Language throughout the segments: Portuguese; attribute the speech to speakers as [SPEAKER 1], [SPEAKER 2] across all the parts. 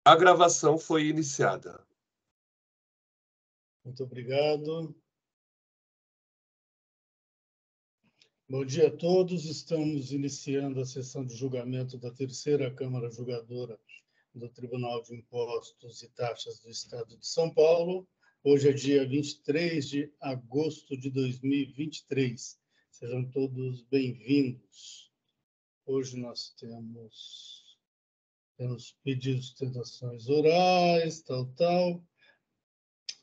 [SPEAKER 1] A gravação foi iniciada.
[SPEAKER 2] Muito obrigado. Bom dia a todos. Estamos iniciando a sessão de julgamento da terceira Câmara Julgadora do Tribunal de Impostos e Taxas do Estado de São Paulo. Hoje é dia 23 de agosto de 2023. Sejam todos bem-vindos. Hoje nós temos pedidos de sustentações orais, tal.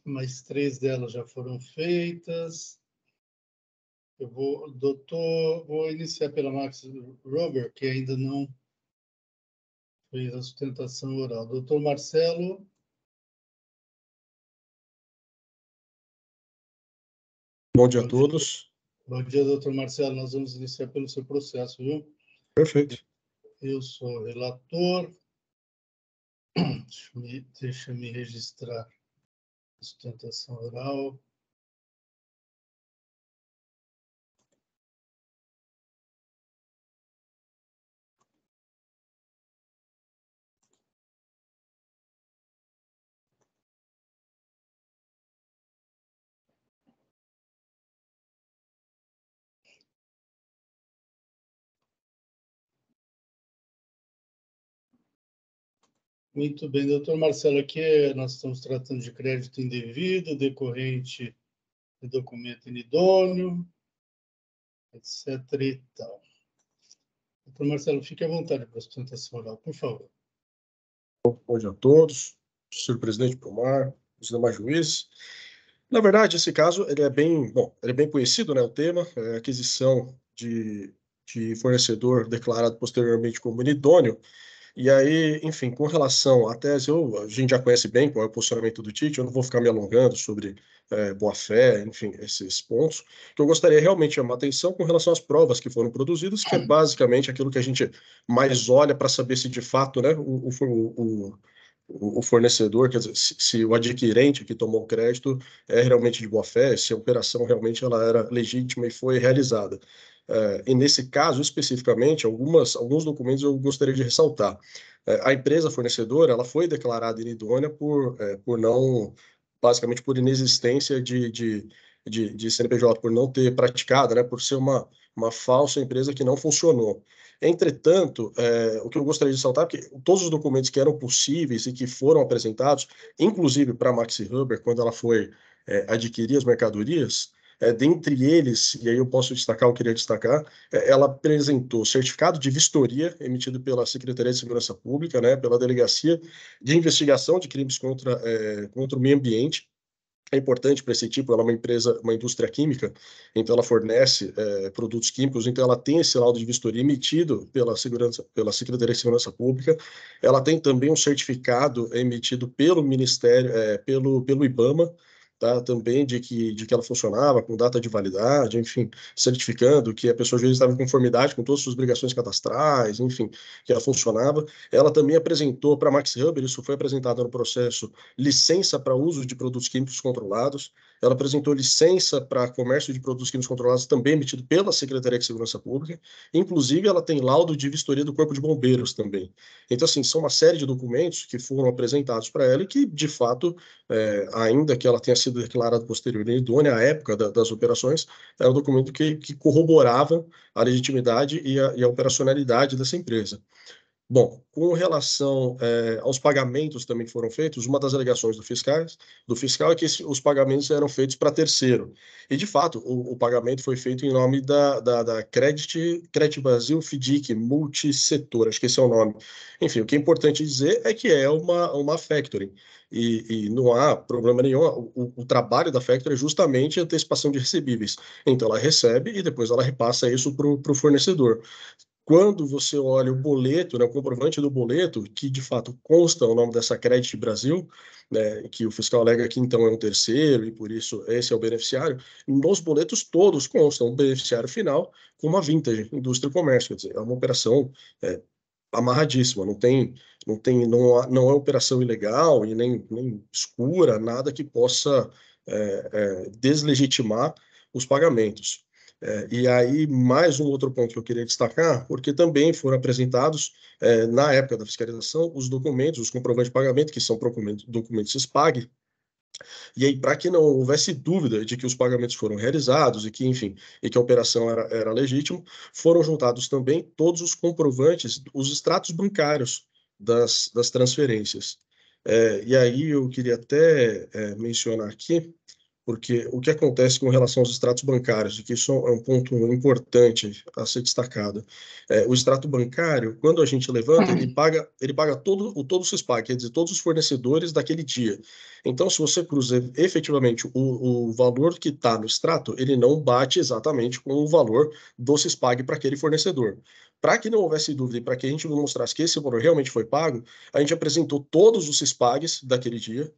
[SPEAKER 2] Mas 3 delas já foram feitas. Eu vou iniciar pela Max Rober, que ainda não fez a sustentação oral. Doutor Marcelo.
[SPEAKER 3] Bom dia a todos.
[SPEAKER 2] Bom dia, doutor Marcelo. Nós vamos iniciar pelo seu processo, viu?
[SPEAKER 3] Perfeito.
[SPEAKER 2] Eu sou relator. Deixa-me registrar a sustentação oral. Muito bem, doutor Marcelo, aqui nós estamos tratando de crédito indevido, decorrente de documento inidôneo, etc. e tal. Doutor Marcelo, fique à vontade para a sustentação oral, por favor.
[SPEAKER 3] Bom dia a todos, senhor presidente Pomar, os demais juízes. Na verdade, esse caso ele é bem conhecido, né? O tema é aquisição de fornecedor declarado posteriormente como inidôneo. E aí, enfim, com relação à tese, a gente já conhece bem qual é o posicionamento do Tite, eu não vou ficar me alongando sobre boa-fé, enfim, esses pontos, que eu gostaria realmente de chamar a atenção com relação às provas que foram produzidas, que é basicamente aquilo que a gente mais olha para saber se de fato, né, o fornecedor, quer dizer, se o adquirente que tomou o crédito é realmente de boa-fé, se a operação realmente ela era legítima e foi realizada. E nesse caso, especificamente, alguns documentos eu gostaria de ressaltar. A empresa fornecedora ela foi declarada inidônea por não, basicamente por inexistência de CNPJ, por não ter praticado, né, por ser uma falsa empresa que não funcionou. Entretanto, o que eu gostaria de ressaltar é que todos os documentos que eram possíveis e que foram apresentados, inclusive para a Maxi Huber, quando ela foi adquirir as mercadorias, dentre eles, e aí eu posso destacar, eu queria destacar, ela apresentou certificado de vistoria emitido pela Secretaria de Segurança Pública, né, pela Delegacia de Investigação de Crimes contra o Meio Ambiente. É importante para esse tipo, ela é uma empresa, uma indústria química, então ela fornece produtos químicos, então ela tem esse laudo de vistoria emitido pela Secretaria de Segurança Pública. Ela tem também um certificado emitido pelo Ministério, pelo IBAMA, tá? Também de que ela funcionava com data de validade, enfim, certificando que a pessoa jurídica estava em conformidade com todas as suas obrigações cadastrais, enfim, que ela funcionava. Ela também apresentou para a Max Huber, isso foi apresentado no processo, licença para uso de produtos químicos controlados. Ela apresentou licença para comércio de produtos químicos controlados, também emitido pela Secretaria de Segurança Pública. Inclusive, ela tem laudo de vistoria do Corpo de Bombeiros também. Então, assim, são uma série de documentos que foram apresentados para ela e que, de fato, ainda que ela tenha sido declarada posteriormente idônea à época das operações, era um documento que corroborava a legitimidade e a operacionalidade dessa empresa. Bom, com relação aos pagamentos também que foram feitos, uma das alegações do fiscal é que os pagamentos eram feitos para terceiro. E, de fato, o pagamento foi feito em nome da Credit Brasil FDIC, multissetor, acho que esse é o nome. Enfim, o que é importante dizer é que é uma factoring. E não há problema nenhum, o trabalho da factoring é justamente a antecipação de recebíveis. Então, ela recebe e depois ela repassa isso para o fornecedor. Quando você olha o boleto, né, o comprovante do boleto, que de fato consta o nome dessa Credit Brasil, né, que o fiscal alega que então é um terceiro e por isso esse é o beneficiário, nos boletos todos constam o beneficiário final com uma Vintage, Indústria e Comércio, quer dizer, é uma operação amarradíssima, não é operação ilegal e nem escura, nada que possa deslegitimar os pagamentos. E aí, mais um outro ponto que eu queria destacar, porque também foram apresentados, na época da fiscalização, os documentos, os comprovantes de pagamento, que são documentos SPAG, e aí, para que não houvesse dúvida de que os pagamentos foram realizados e que, enfim, e que a operação era legítima, foram juntados também todos os comprovantes, os extratos bancários das transferências. E aí eu queria até mencionar aqui porque o que acontece com relação aos extratos bancários, e que isso é um ponto importante a ser destacado, o extrato bancário, quando a gente levanta, ele paga todo o CISPAG, quer dizer, todos os fornecedores daquele dia. Então, se você cruza efetivamente o valor que está no extrato, ele não bate exatamente com o valor do CISPAG para aquele fornecedor. Para que não houvesse dúvida e para que a gente mostrasse que esse valor realmente foi pago, a gente apresentou todos os CISPAGs daquele dia,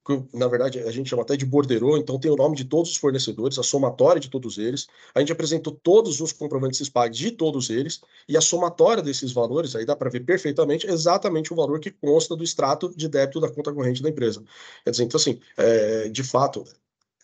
[SPEAKER 3] que, na verdade, a gente chama até de borderô, então tem o nome de todos os fornecedores, a somatória de todos eles. A gente apresentou todos os comprovantes SPAG de todos eles, e a somatória desses valores, aí dá para ver perfeitamente exatamente o valor que consta do extrato de débito da conta corrente da empresa. Quer dizer, então, assim, de fato,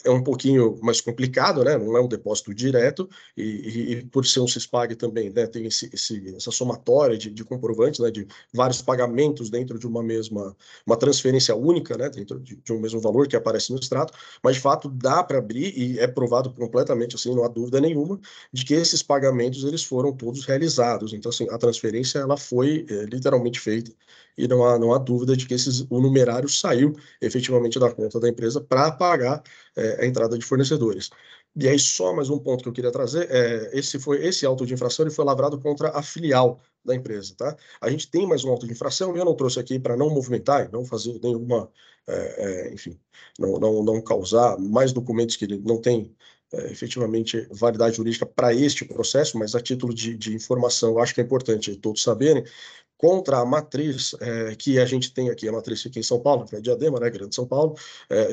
[SPEAKER 3] é um pouquinho mais complicado, né? Não é um depósito direto, e por ser um CISPAG também, né? Tem essa somatória de comprovantes, né? De vários pagamentos dentro de uma transferência única, né? Dentro de um mesmo valor que aparece no extrato, mas de fato dá para abrir e é provado completamente, assim, não há dúvida nenhuma, de que esses pagamentos eles foram todos realizados. Então, assim, a transferência ela foi literalmente feita e não há dúvida de que o numerário saiu efetivamente da conta da empresa para pagar a entrada de fornecedores. E aí, só mais um ponto que eu queria trazer, esse auto de infração ele foi lavrado contra a filial da empresa, tá? A gente tem mais um auto de infração, eu não trouxe aqui para não movimentar e não fazer nenhuma, enfim, não causar mais documentos que ele não tem efetivamente validade jurídica para este processo, mas a título de informação, eu acho que é importante todos saberem, contra a matriz que a gente tem aqui, a matriz aqui em São Paulo, que é Diadema, né, Grande São Paulo,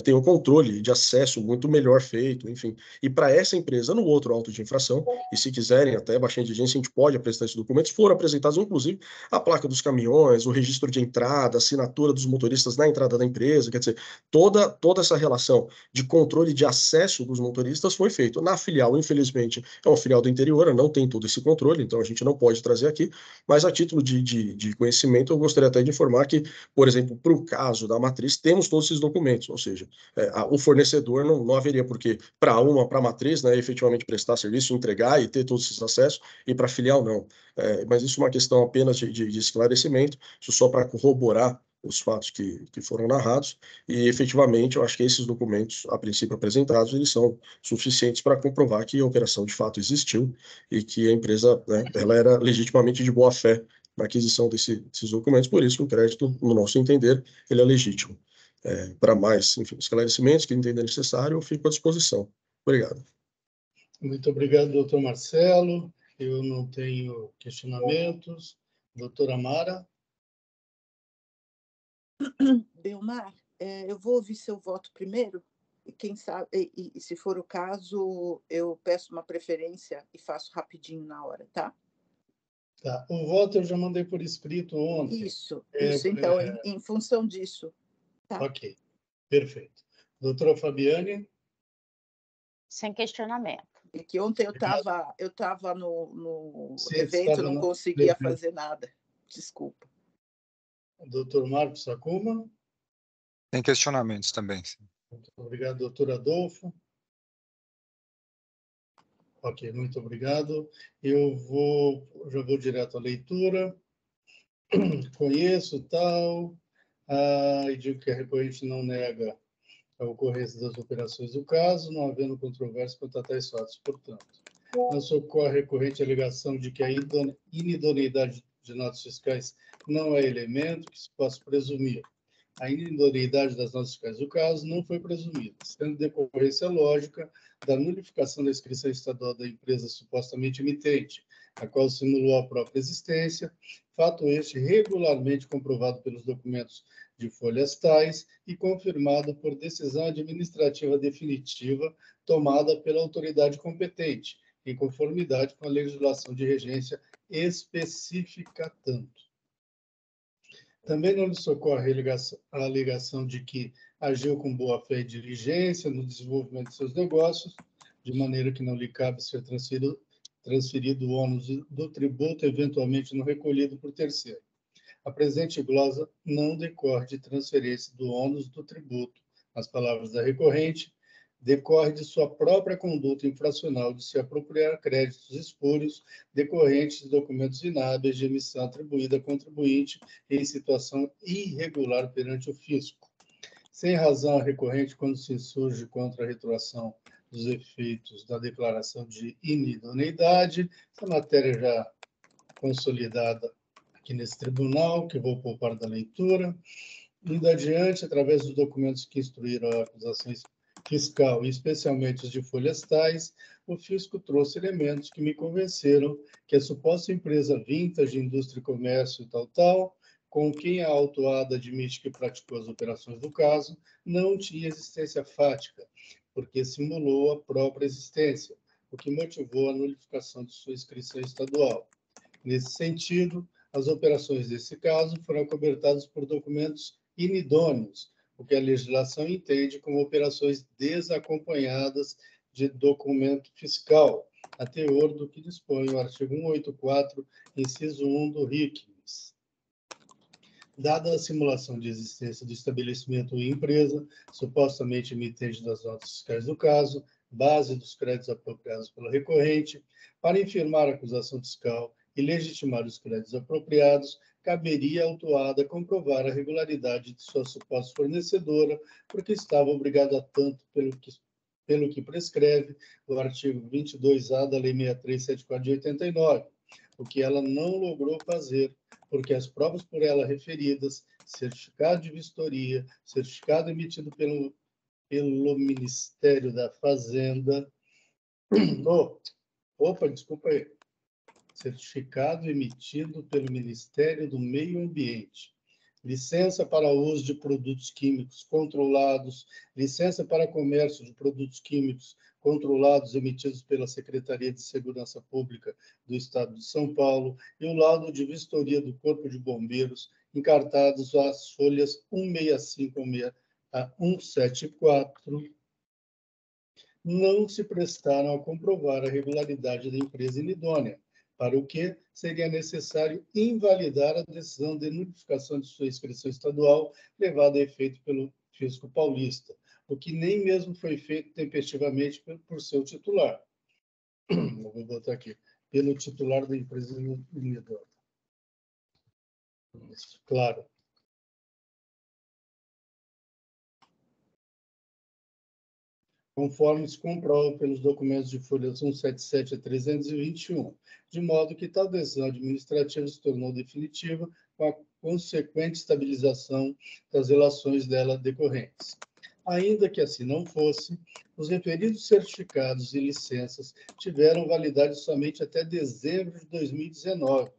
[SPEAKER 3] tem um controle de acesso muito melhor feito, enfim. E para essa empresa, no outro auto de infração, e se quiserem até baixar inteligência, a gente pode apresentar esses documentos, foram apresentados, inclusive, a placa dos caminhões, o registro de entrada, a assinatura dos motoristas na entrada da empresa, quer dizer, toda essa relação de controle de acesso dos motoristas foi feito. Na filial, infelizmente, é uma filial do interior, não tem todo esse controle, então a gente não pode trazer aqui, mas a título de conhecimento, eu gostaria até de informar que, por exemplo, para o caso da matriz, temos todos esses documentos, ou seja, o fornecedor não haveria porque para a matriz, né, efetivamente prestar serviço, entregar e ter todos esses acessos, e para a filial não. Mas isso é uma questão apenas de esclarecimento, isso só para corroborar os fatos que foram narrados, e efetivamente eu acho que esses documentos, a princípio apresentados, eles são suficientes para comprovar que a operação de fato existiu e que a empresa, né, ela era legitimamente de boa fé na aquisição desses documentos, por isso que o crédito, no nosso entender, ele é legítimo. Para mais, enfim, esclarecimentos que entender necessário, eu fico à disposição. Obrigado.
[SPEAKER 2] Muito obrigado, doutor Marcelo. Eu não tenho questionamentos. Doutora Mara?
[SPEAKER 4] Belmar, eu vou ouvir seu voto primeiro, e quem sabe, e se for o caso, eu peço uma preferência e faço rapidinho na hora, tá?
[SPEAKER 2] Tá. O voto eu já mandei por escrito ontem.
[SPEAKER 4] Isso. Então, em função disso. Tá.
[SPEAKER 2] Ok, perfeito. Doutora Fabiane?
[SPEAKER 5] Sem questionamento.
[SPEAKER 4] É que ontem eu estava no evento, não
[SPEAKER 2] no
[SPEAKER 4] conseguia
[SPEAKER 2] evento.
[SPEAKER 4] fazer nada. Desculpa.
[SPEAKER 2] Doutor Marcos Sakuma?
[SPEAKER 6] Sem questionamentos também.
[SPEAKER 2] Muito obrigado, doutor Adolfo. Ok, muito obrigado. Já vou direto à leitura. Conheço tal, e digo que a recorrente não nega a ocorrência das operações do caso, não havendo controvérsia quanto a tais fatos. Portanto, não socorre a recorrente a alegação de que a inidoneidade de notas fiscais não é elemento que se possa presumir. A inidoneidade das notas fiscais do caso não foi presumida, sendo decorrência lógica da nulificação da inscrição estadual da empresa supostamente emitente, a qual simulou a própria existência, fato este regularmente comprovado pelos documentos de folhas tais e confirmado por decisão administrativa definitiva tomada pela autoridade competente, em conformidade com a legislação de regência especifica tanto. Também não lhe socorre a alegação de que agiu com boa-fé e diligência no desenvolvimento de seus negócios, de maneira que não lhe cabe ser transferido o ônus do tributo eventualmente não recolhido por terceiro. A presente glosa não decorre de transferência do ônus do tributo, nas palavras da recorrente, decorre de sua própria conduta infracional de se apropriar créditos espúrios decorrentes de documentos inábeis de emissão atribuída a contribuinte em situação irregular perante o fisco. Sem razão, a recorrente, quando se insurge contra a retroação dos efeitos da declaração de inidoneidade, essa matéria já consolidada aqui nesse tribunal, que vou poupar da leitura. Indo adiante, através dos documentos que instruíram a acusação fiscal, e especialmente os de folhas tais, o fisco trouxe elementos que me convenceram que a suposta empresa Vintage Indústria e Comércio tal, com quem a autuada admite que praticou as operações do caso, não tinha existência fática, porque simulou a própria existência, o que motivou a nulificação de sua inscrição estadual. Nesse sentido, as operações desse caso foram acobertadas por documentos inidôneos, o que a legislação entende como operações desacompanhadas de documento fiscal, a teor do que dispõe o artigo 184, inciso 1 do RICMES. Dada a simulação de existência do estabelecimento ou empresa, supostamente emitente das notas fiscais do caso, base dos créditos apropriados pela recorrente, para infirmar a acusação fiscal e legitimar os créditos apropriados, caberia à autuada comprovar a regularidade de sua suposta fornecedora, porque estava obrigada a tanto pelo que prescreve o artigo 22A da Lei 6374 de 89, o que ela não logrou fazer, porque as provas por ela referidas, certificado de vistoria, certificado emitido pelo Ministério da Fazenda, desculpa aí, certificado emitido pelo Ministério do Meio Ambiente, licença para uso de produtos químicos controlados, licença para comércio de produtos químicos controlados emitidos pela Secretaria de Segurança Pública do Estado de São Paulo e o laudo de vistoria do Corpo de Bombeiros, encartados às folhas 165 a 174, não se prestaram a comprovar a regularidade da empresa inidônea, para o que seria necessário invalidar a decisão de nulificação de sua inscrição estadual levada a efeito pelo fisco paulista, o que nem mesmo foi feito tempestivamente por seu titular. Eu vou botar aqui, pelo titular da empresa inidônea. Claro. Conforme se comprova pelos documentos de folhas 177 a 321, de modo que tal decisão administrativa se tornou definitiva com a consequente estabilização das relações dela decorrentes. Ainda que assim não fosse, os referidos certificados e licenças tiveram validade somente até dezembro de 2019,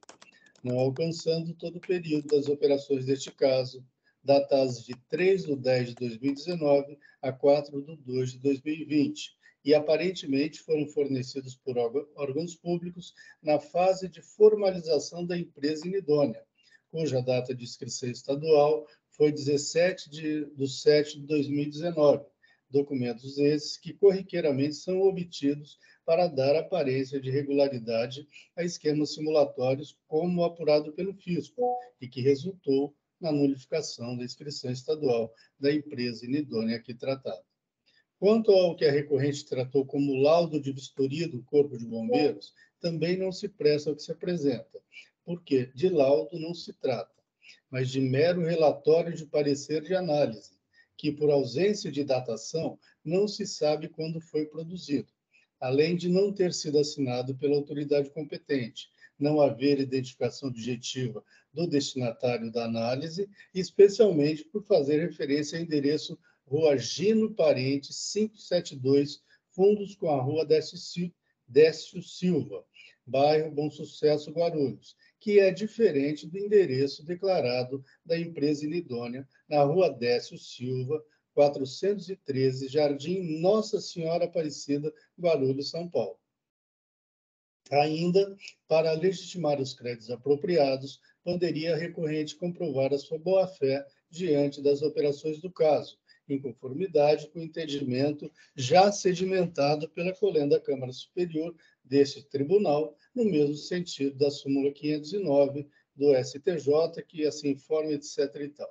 [SPEAKER 2] não alcançando todo o período das operações deste caso, datadas de 3/10 de 2019 a 4/2 de 2020, e aparentemente foram fornecidos por órgãos públicos na fase de formalização da empresa inidônea, cuja data de inscrição estadual foi 17/7 de 2019. Documentos esses que corriqueiramente são obtidos para dar aparência de regularidade a esquemas simulatórios, como apurado pelo fisco, e que resultou na nulificação da inscrição estadual da empresa inidônea aqui tratada. Quanto ao que a recorrente tratou como laudo de vistoria do Corpo de Bombeiros, também não se presta ao que se apresenta, porque de laudo não se trata, mas de mero relatório de parecer de análise, que, por ausência de datação, não se sabe quando foi produzido, além de não ter sido assinado pela autoridade competente, não haver identificação objetiva do destinatário da análise, especialmente por fazer referência ao endereço Rua Gino Parente, 572, fundos com a Rua Décio Silva, bairro Bom Sucesso, Guarulhos, que é diferente do endereço declarado da empresa inidônea na Rua Décio Silva, 413, Jardim Nossa Senhora Aparecida, Guarulhos, São Paulo. Ainda, para legitimar os créditos apropriados, poderia a recorrente comprovar a sua boa-fé diante das operações do caso, em conformidade com o entendimento já sedimentado pela Colenda Câmara Superior deste tribunal, no mesmo sentido da súmula 509 do STJ, que assim informa, etc. e tal.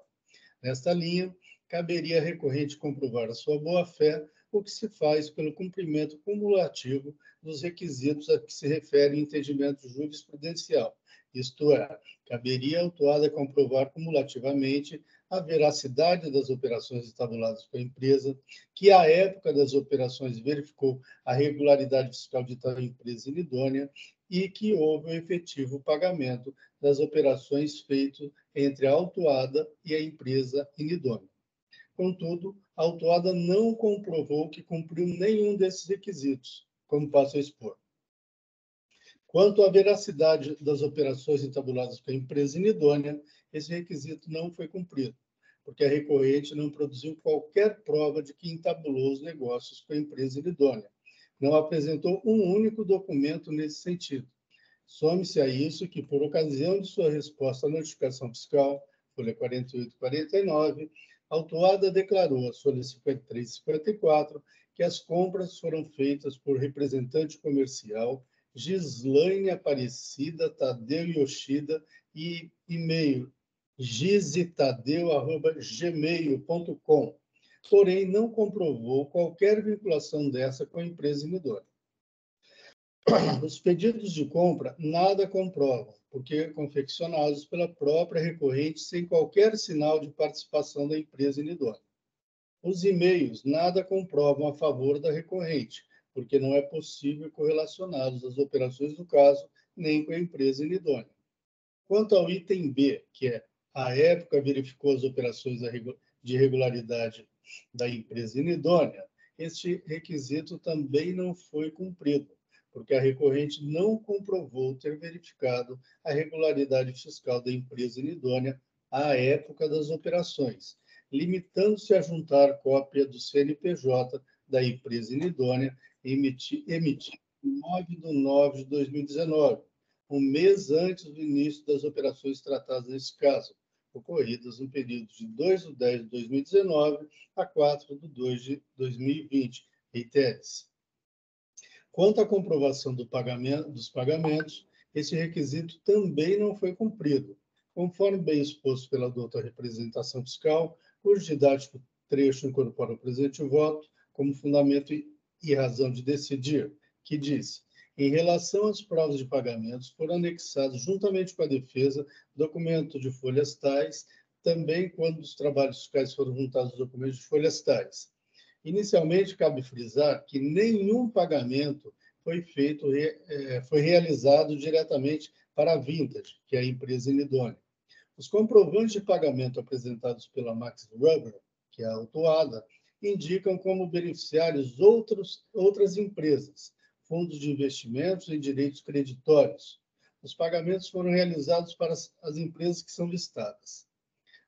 [SPEAKER 2] Nesta linha, caberia à recorrente comprovar a sua boa-fé, o que se faz pelo cumprimento cumulativo dos requisitos a que se refere o entendimento jurisprudencial. Isto é, caberia à autuada comprovar cumulativamente a veracidade das operações estabuladas pela empresa, que à época das operações verificou a regularidade fiscal de tal empresa inidônea e que houve o efetivo pagamento das operações feitas entre a autuada e a empresa inidônea. Contudo, a autuada não comprovou que cumpriu nenhum desses requisitos, como passo a expor. Quanto à veracidade das operações entabuladas pela empresa inidônea, esse requisito não foi cumprido, porque a recorrente não produziu qualquer prova de que entabulou os negócios com a empresa inidônea. Não apresentou um único documento nesse sentido. Some-se a isso que, por ocasião de sua resposta à notificação fiscal, folha 48 e 49, a autuada declarou, às folhas 53 e 54, que as compras foram feitas por representante comercial Gislaine Aparecida Tadeu Yoshida e e-mail gizitadeu@gmail.com, porém não comprovou qualquer vinculação dessa com a empresa inidônea. Os pedidos de compra nada comprovam, porque confeccionados pela própria recorrente sem qualquer sinal de participação da empresa inidônea. Os e-mails nada comprovam a favor da recorrente, porque não é possível correlacioná-los às operações do caso, nem com a empresa inidônea. Quanto ao item B, que é a época verificou as operações de regularidade da empresa inidônea, este requisito também não foi cumprido, porque a recorrente não comprovou ter verificado a regularidade fiscal da empresa inidônea à época das operações, limitando-se a juntar cópia do CNPJ da empresa inidônea emitido em 9/9/2019, um mês antes do início das operações tratadas nesse caso, ocorridas no período de 2/10/2019 a 4/2/2020. Reitere-se. Quanto à comprovação dos pagamentos, esse requisito também não foi cumprido, conforme bem exposto pela douta representação fiscal, cujo didático trecho incorpora o presente voto como fundamento e razão de decidir, que diz: em relação às provas de pagamentos, foram anexados, juntamente com a defesa, documento de folhas tais, também quando os trabalhos fiscais foram juntados aos documentos de folhas tais. Inicialmente, cabe frisar que nenhum pagamento foi realizado diretamente para a Vintage, que é a empresa inidônea. Os comprovantes de pagamento apresentados pela Max Rubber, que é a autuada, indicam como beneficiários outras empresas, fundos de investimentos e direitos creditórios. Os pagamentos foram realizados para as empresas que são listadas.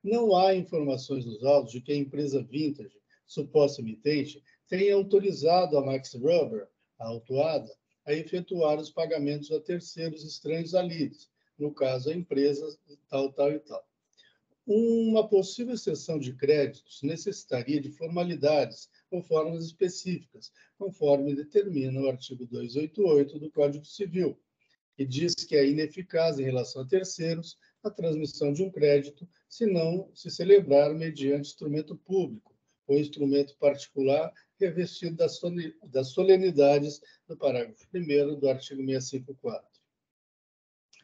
[SPEAKER 2] Não há informações nos autos de que a empresa Vintage, suposta emitente, tenha autorizado a Max Rubber, a autuada, a efetuar os pagamentos a terceiros estranhos a lides, no caso a empresa tal, tal e tal. Uma possível cessão de créditos necessitaria de formalidades ou formas específicas, conforme determina o artigo 288 do Código Civil, que diz que é ineficaz em relação a terceiros a transmissão de um crédito se não se celebrar mediante instrumento público ou instrumento particular revestido das solenidades do parágrafo 1º do artigo 654.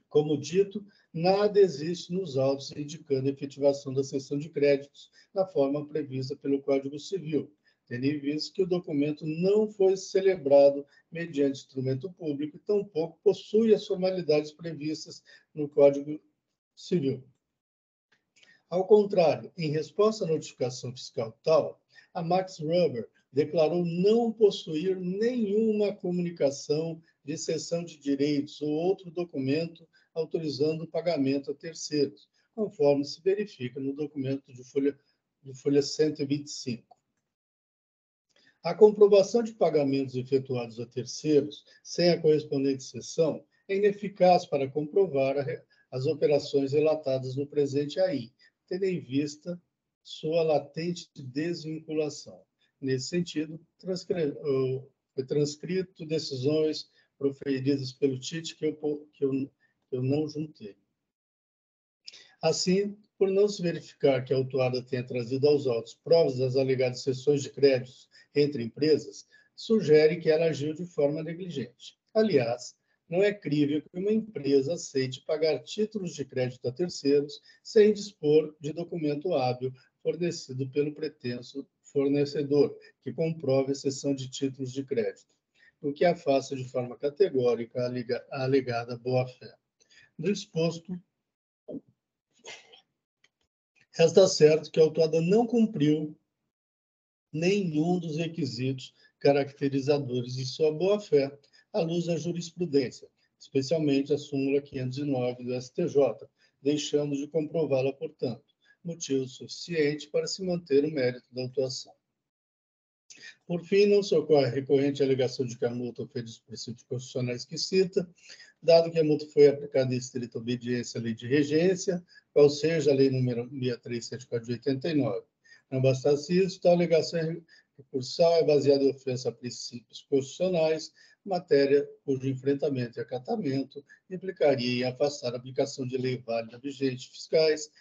[SPEAKER 2] Como dito, nada existe nos autos indicando a efetivação da cessão de créditos na forma prevista pelo Código Civil, tendo em vista que o documento não foi celebrado mediante instrumento público e tampouco possui as formalidades previstas no Código Civil. Ao contrário, em resposta à notificação fiscal tal, a Max Rubber declarou não possuir nenhuma comunicação de cessão de direitos ou outro documento autorizando o pagamento a terceiros, conforme se verifica no documento de folha 125. A comprovação de pagamentos efetuados a terceiros sem a correspondente cessão é ineficaz para comprovar as operações relatadas no presente aí, tendo em vista sua latente desvinculação. Nesse sentido, foi transcrito decisões proferidas pelo Tite que eu não juntei. Assim, por não se verificar que a autuada tenha trazido aos autos provas das alegadas cessões de créditos entre empresas, sugere que ela agiu de forma negligente. Aliás, não é crível que uma empresa aceite pagar títulos de crédito a terceiros sem dispor de documento hábil fornecido pelo pretenso fornecedor, que comprove a cessão de títulos de crédito, o que afasta de forma categórica a alegada boa-fé. Do exposto, resta certo que a autuada não cumpriu nenhum dos requisitos caracterizadores de sua boa-fé, à luz da jurisprudência, especialmente a súmula 509 do STJ, deixando de comprová-la, portanto, motivo suficiente para se manter o mérito da autuação. Por fim, não socorre a recorrente alegação de que a multa ofende os princípios constitucionais que cita, dado que a multa foi aplicada em estrita obediência à lei de regência, qual seja a lei número 6374 de 89. Não bastasse isso, tal alegação recursal é baseada em ofensa a princípios constitucionais, matéria cujo enfrentamento e acatamento implicaria em afastar a aplicação de lei válida vigente fiscais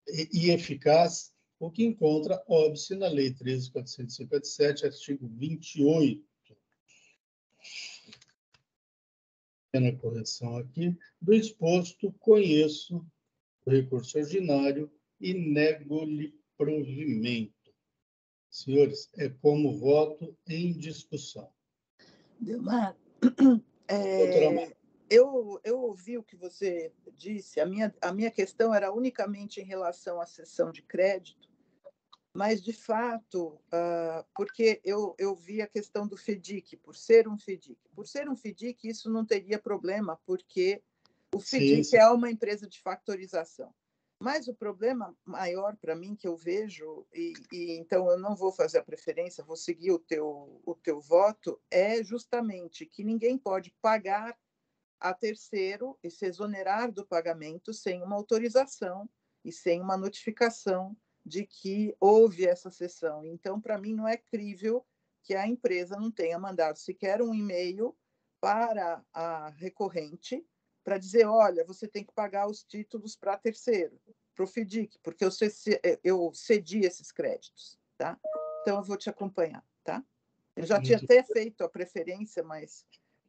[SPEAKER 2] e eficaz, o que encontra óbice na Lei 13.457, artigo 28. Na correção aqui, do exposto, conheço o recurso ordinário e nego-lhe provimento. Senhores, é como voto em discussão.
[SPEAKER 4] Delmar,
[SPEAKER 2] Doutora
[SPEAKER 4] eu ouvi o que você disse. A minha questão era unicamente em relação à cessão de crédito, mas, de fato, porque eu vi a questão do FEDIC, por ser um FEDIC. Por ser um FEDIC, isso não teria problema, porque o FEDIC é uma empresa de factorização. Mas o problema maior para mim que eu vejo, e então eu não vou fazer a preferência, vou seguir o teu voto, é justamente que ninguém pode pagar a terceiro e se exonerar do pagamento sem uma autorização e sem uma notificação de que houve essa cessão. Então, para mim, não é crível que a empresa não tenha mandado sequer um e-mail para a recorrente para dizer, olha, você tem que pagar os títulos para terceiro, para o FIDIC, porque eu cedi esses créditos, tá? Então, eu vou te acompanhar, tá? Eu já tinha até feito a preferência, mas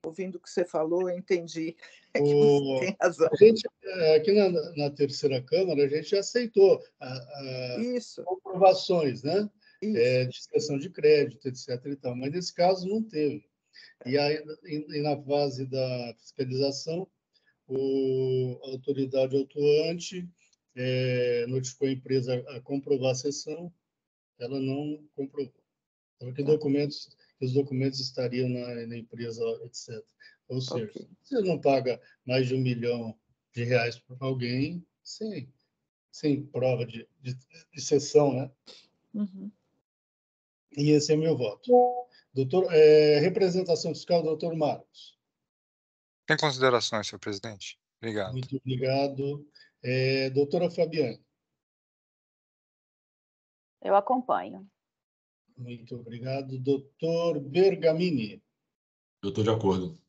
[SPEAKER 4] ouvindo o que você falou, eu entendi que você tem razão.
[SPEAKER 2] A gente, aqui na terceira Câmara, a gente já aceitou
[SPEAKER 4] Isso.
[SPEAKER 2] comprovações, né?
[SPEAKER 4] Isso.
[SPEAKER 2] De cessão de crédito, etc. E tal. Mas nesse caso não teve. E aí, na fase da fiscalização, a autoridade autuante notificou a empresa a comprovar a cessão, ela não comprovou. Então, os documentos estariam na empresa, etc. Ou seja, você não paga mais de R$1 milhão para alguém sem prova de cessão, né?
[SPEAKER 4] Uhum.
[SPEAKER 2] E esse é meu voto. Representação fiscal, doutor Marcos.
[SPEAKER 6] Tem considerações, senhor presidente? Obrigado.
[SPEAKER 2] Muito obrigado. Doutora Fabiane.
[SPEAKER 5] Eu acompanho.
[SPEAKER 2] Muito obrigado. Doutor Bergamini.
[SPEAKER 7] Eu estou de acordo.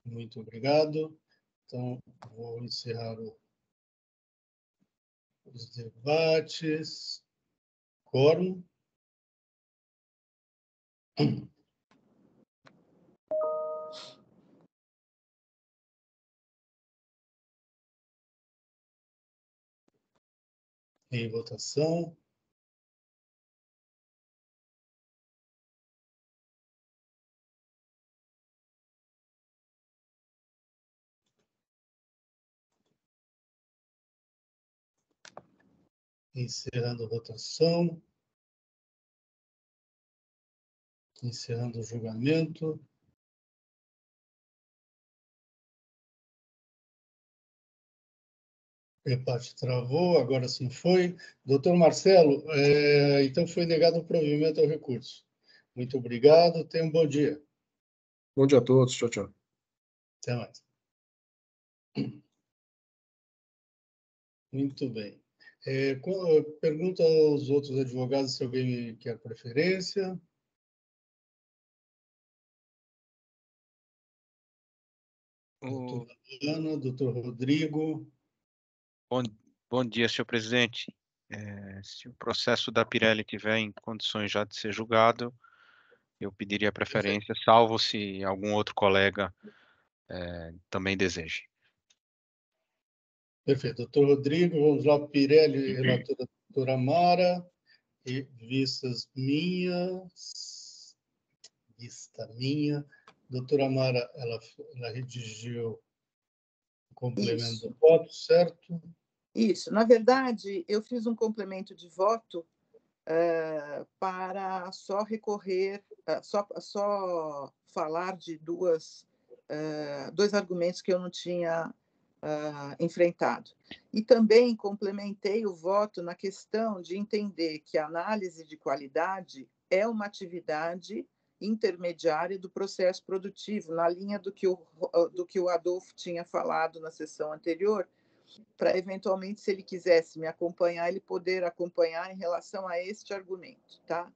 [SPEAKER 2] Muito obrigado. Então, vou encerrar os debates. Quórum. Em votação. Encerrando a votação. Encerrando o julgamento. O empate travou, agora sim foi. Doutor Marcelo, então foi negado o provimento ao recurso. Muito obrigado, tenha um bom dia.
[SPEAKER 3] Bom dia a todos, tchau, tchau.
[SPEAKER 2] Até mais. Muito bem. Pergunta aos outros advogados se alguém quer preferência. Doutora Ana, doutor Rodrigo.
[SPEAKER 8] Bom dia, senhor presidente. Se o processo da Pirelli tiver em condições já de ser julgado, eu pediria preferência, salvo se algum outro colega também deseje.
[SPEAKER 2] Perfeito. Doutor Rodrigo, vamos lá, Pirelli, relatora doutora Mara, e vistas minhas, vista minha. Doutora Mara, ela redigiu o complemento do voto, certo?
[SPEAKER 4] Isso. Na verdade, eu fiz um complemento de voto para só recorrer, só falar de dois argumentos que eu não tinha enfrentado. E também complementei o voto na questão de entender que a análise de qualidade é uma atividade intermediária do processo produtivo, na linha do que o Adolfo tinha falado na sessão anterior, para, eventualmente, se ele quisesse me acompanhar, ele poder acompanhar em relação a este argumento, tá?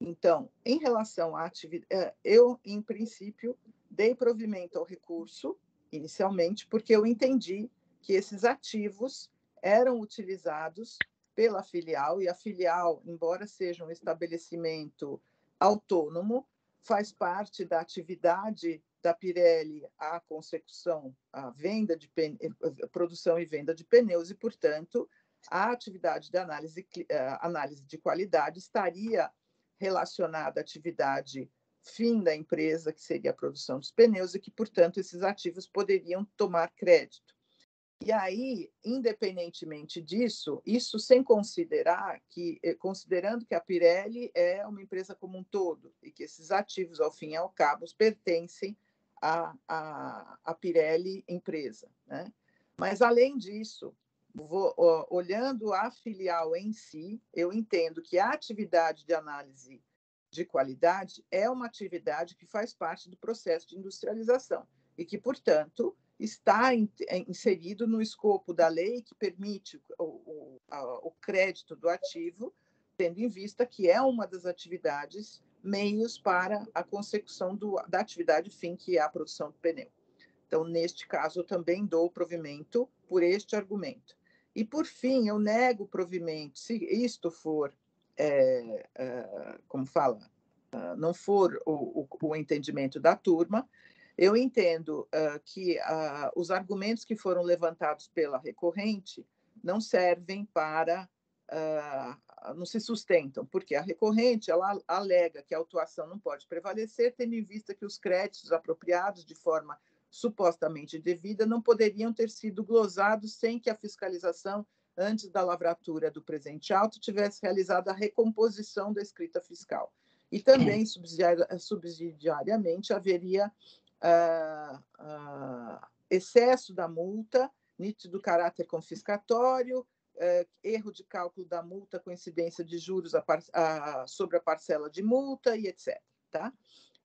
[SPEAKER 4] Então, em relação à atividade, eu, em princípio, dei provimento ao recurso, inicialmente, porque eu entendi que esses ativos eram utilizados pela filial, e a filial, embora seja um estabelecimento autônomo, faz parte da atividade da Pirelli a consecução, a venda de produção e venda de pneus, e, portanto, a atividade de análise de qualidade estaria relacionada à atividade fim da empresa, que seria a produção dos pneus, e que, portanto, esses ativos poderiam tomar crédito. E aí, independentemente disso, isso sem considerando que a Pirelli é uma empresa como um todo e que esses ativos, ao fim e ao cabo, pertencem à Pirelli empresa, né? Mas, além disso, olhando a filial em si, eu entendo que a atividade de análise de qualidade é uma atividade que faz parte do processo de industrialização e que, portanto, está inserido no escopo da lei que permite o crédito do ativo, tendo em vista que é uma das atividades, meios para a consecução da atividade fim, que é a produção do pneu. Então, neste caso, eu também dou provimento por este argumento. E, por fim, eu nego o provimento, se isto for, como fala, não for o entendimento da turma, eu entendo que os argumentos que foram levantados pela recorrente não servem para, não se sustentam, porque a recorrente ela alega que a autuação não pode prevalecer, tendo em vista que os créditos apropriados de forma supostamente devida não poderiam ter sido glosados sem que a fiscalização, antes da lavratura do presente auto, tivesse realizado a recomposição da escrita fiscal. E também, subsidiariamente, haveria excesso da multa, nítido caráter confiscatório, erro de cálculo da multa com incidência de juros sobre a parcela de multa e etc. Tá?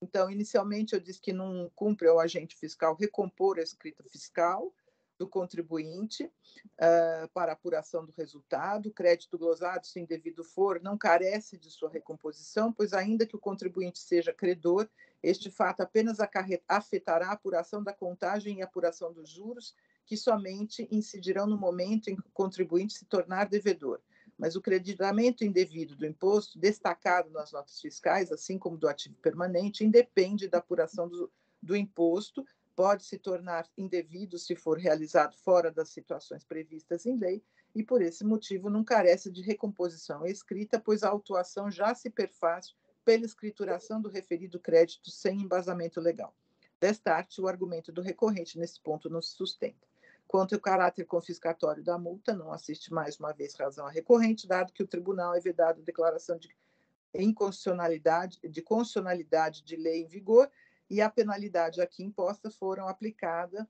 [SPEAKER 4] Então, inicialmente, eu disse que não cumpre ao agente fiscal recompor a escrita fiscal do contribuinte para apuração do resultado. O crédito glosado, se indevido for, não carece de sua recomposição, pois, ainda que o contribuinte seja credor, este fato apenas afetará a apuração da contagem e apuração dos juros, que somente incidirão no momento em que o contribuinte se tornar devedor. Mas o creditamento indevido do imposto, destacado nas notas fiscais, assim como do ativo permanente, independe da apuração do imposto, pode se tornar indevido se for realizado fora das situações previstas em lei, e por esse motivo não carece de recomposição escrita, pois a autuação já se perfaz pela escrituração do referido crédito sem embasamento legal. Destarte, o argumento do recorrente nesse ponto não se sustenta. Quanto ao caráter confiscatório da multa, não assiste mais uma vez razão à recorrente, dado que o tribunal é vedado a declaração de inconstitucionalidade, de constitucionalidade de lei em vigor, e a penalidade aqui imposta foram aplicadas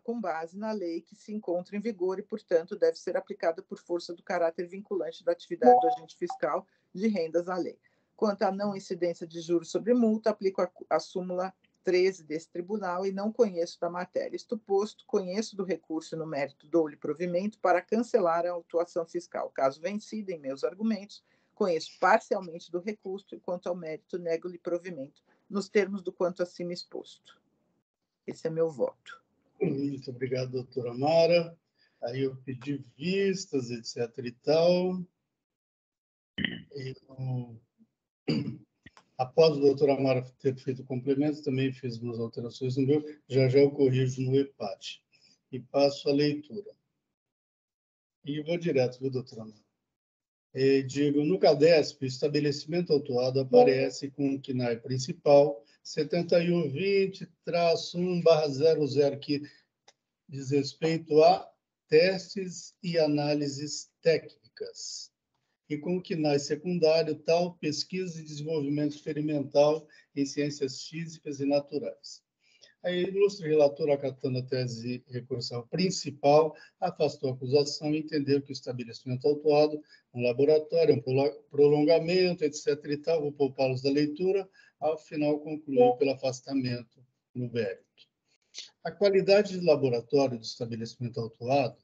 [SPEAKER 4] com base na lei que se encontra em vigor e, portanto, deve ser aplicada por força do caráter vinculante da atividade do agente fiscal de rendas à lei. Quanto à não incidência de juros sobre multa, aplico a súmula 13 desse tribunal e não conheço da matéria. Isto posto, conheço do recurso no mérito, dou-lhe provimento para cancelar a autuação fiscal. Caso vencido em meus argumentos, conheço parcialmente do recurso e, quanto ao mérito, nego-lhe provimento, nos termos do quanto acima exposto. Esse é meu voto.
[SPEAKER 2] Muito obrigado, doutora Mara. Aí eu pedi vistas, etc. e tal. Após a doutora Mara ter feito o complemento, também fiz duas alterações no meu, já eu corrijo no EPAT. E passo a leitura. E vou direto, viu, doutora Mara? Digo, no CADESP, o estabelecimento autuado aparece com o CNAE principal 7120-1/00, que diz respeito a testes e análises técnicas. E com o CNAE secundário, tal pesquisa e desenvolvimento experimental em ciências físicas e naturais. A ilustre relatora, acatando a tese recursal principal, afastou a acusação e entendeu que o estabelecimento autuado, um laboratório, um prolongamento, etc. e tal, vou poupá-los da leitura, ao final concluiu pelo afastamento no mérito. A qualidade de laboratório do estabelecimento autuado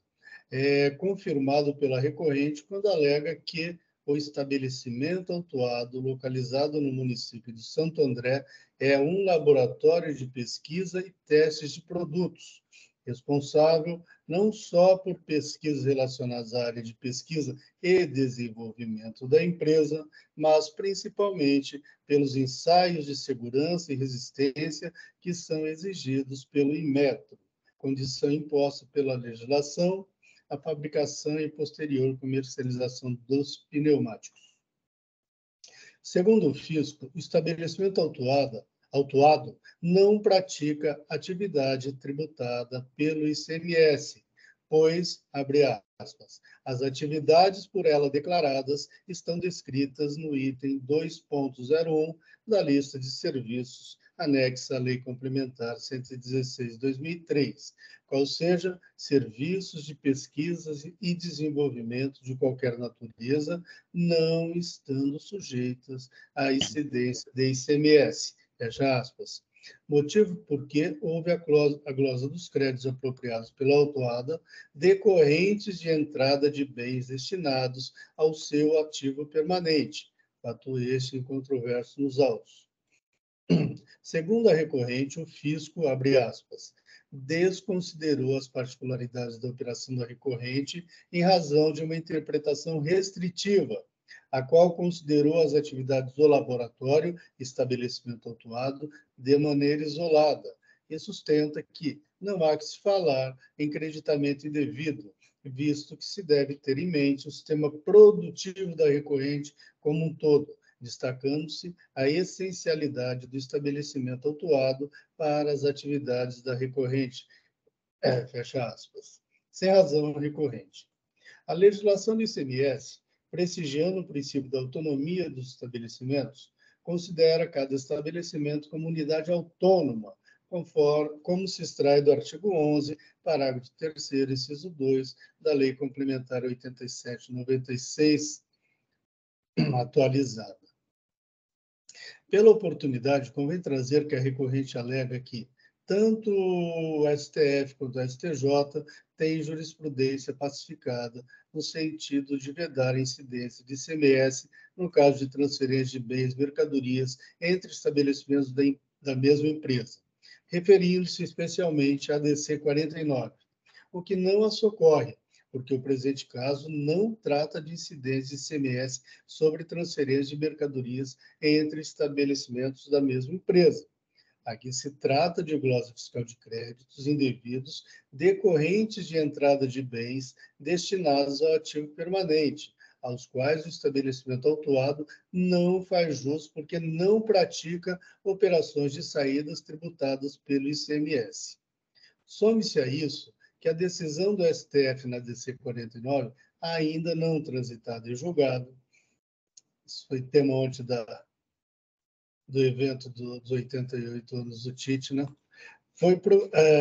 [SPEAKER 2] é confirmado pela recorrente quando alega que o estabelecimento autuado, localizado no município de Santo André, é um laboratório de pesquisa e testes de produtos, responsável não só por pesquisas relacionadas à área de pesquisa e desenvolvimento da empresa, mas principalmente pelos ensaios de segurança e resistência que são exigidos pelo Inmetro, condição imposta pela legislação, a fabricação e posterior comercialização dos pneumáticos. Segundo o fisco, o estabelecimento autuado não pratica atividade tributada pelo ICMS, pois, abre aspas, as atividades por ela declaradas estão descritas no item 2.01 da lista de serviços anexa à Lei Complementar 116/2003, qual seja, serviços de pesquisa e desenvolvimento de qualquer natureza, não estando sujeitas à incidência de ICMS, fecha aspas. Motivo porque houve a glosa dos créditos apropriados pela autuada decorrentes de entrada de bens destinados ao seu ativo permanente, fato este incontroverso nos autos. Segundo a recorrente, o fisco, abre aspas, desconsiderou as particularidades da operação da recorrente em razão de uma interpretação restritiva, a qual considerou as atividades do laboratório, estabelecimento autuado, de maneira isolada, e sustenta que não há que se falar em creditamento indevido, visto que se deve ter em mente o sistema produtivo da recorrente como um todo, destacando-se a essencialidade do estabelecimento autuado para as atividades da recorrente. Fecha aspas. Sem razão recorrente. A legislação do ICMS, prestigiando o princípio da autonomia dos estabelecimentos, considera cada estabelecimento como unidade autônoma, como se extrai do artigo 11, parágrafo 3º, inciso 2, da Lei Complementar 87/96, atualizada. Pela oportunidade, convém trazer que a recorrente alega que tanto o STF quanto o STJ têm jurisprudência pacificada no sentido de vedar a incidência de ICMS no caso de transferência de bens e mercadorias entre estabelecimentos da mesma empresa, referindo-se especialmente à DC 49, o que não as socorre, porque o presente caso não trata de incidência de ICMS sobre transferência de mercadorias entre estabelecimentos da mesma empresa. Aqui se trata de glosa fiscal de créditos indevidos decorrentes de entrada de bens destinados ao ativo permanente, aos quais o estabelecimento autuado não faz jus porque não pratica operações de saídas tributadas pelo ICMS. Some-se a isso que a decisão do STF na DC 49, ainda não transitada em julgado, isso foi tema ontem do evento dos 88 anos do Tite, né?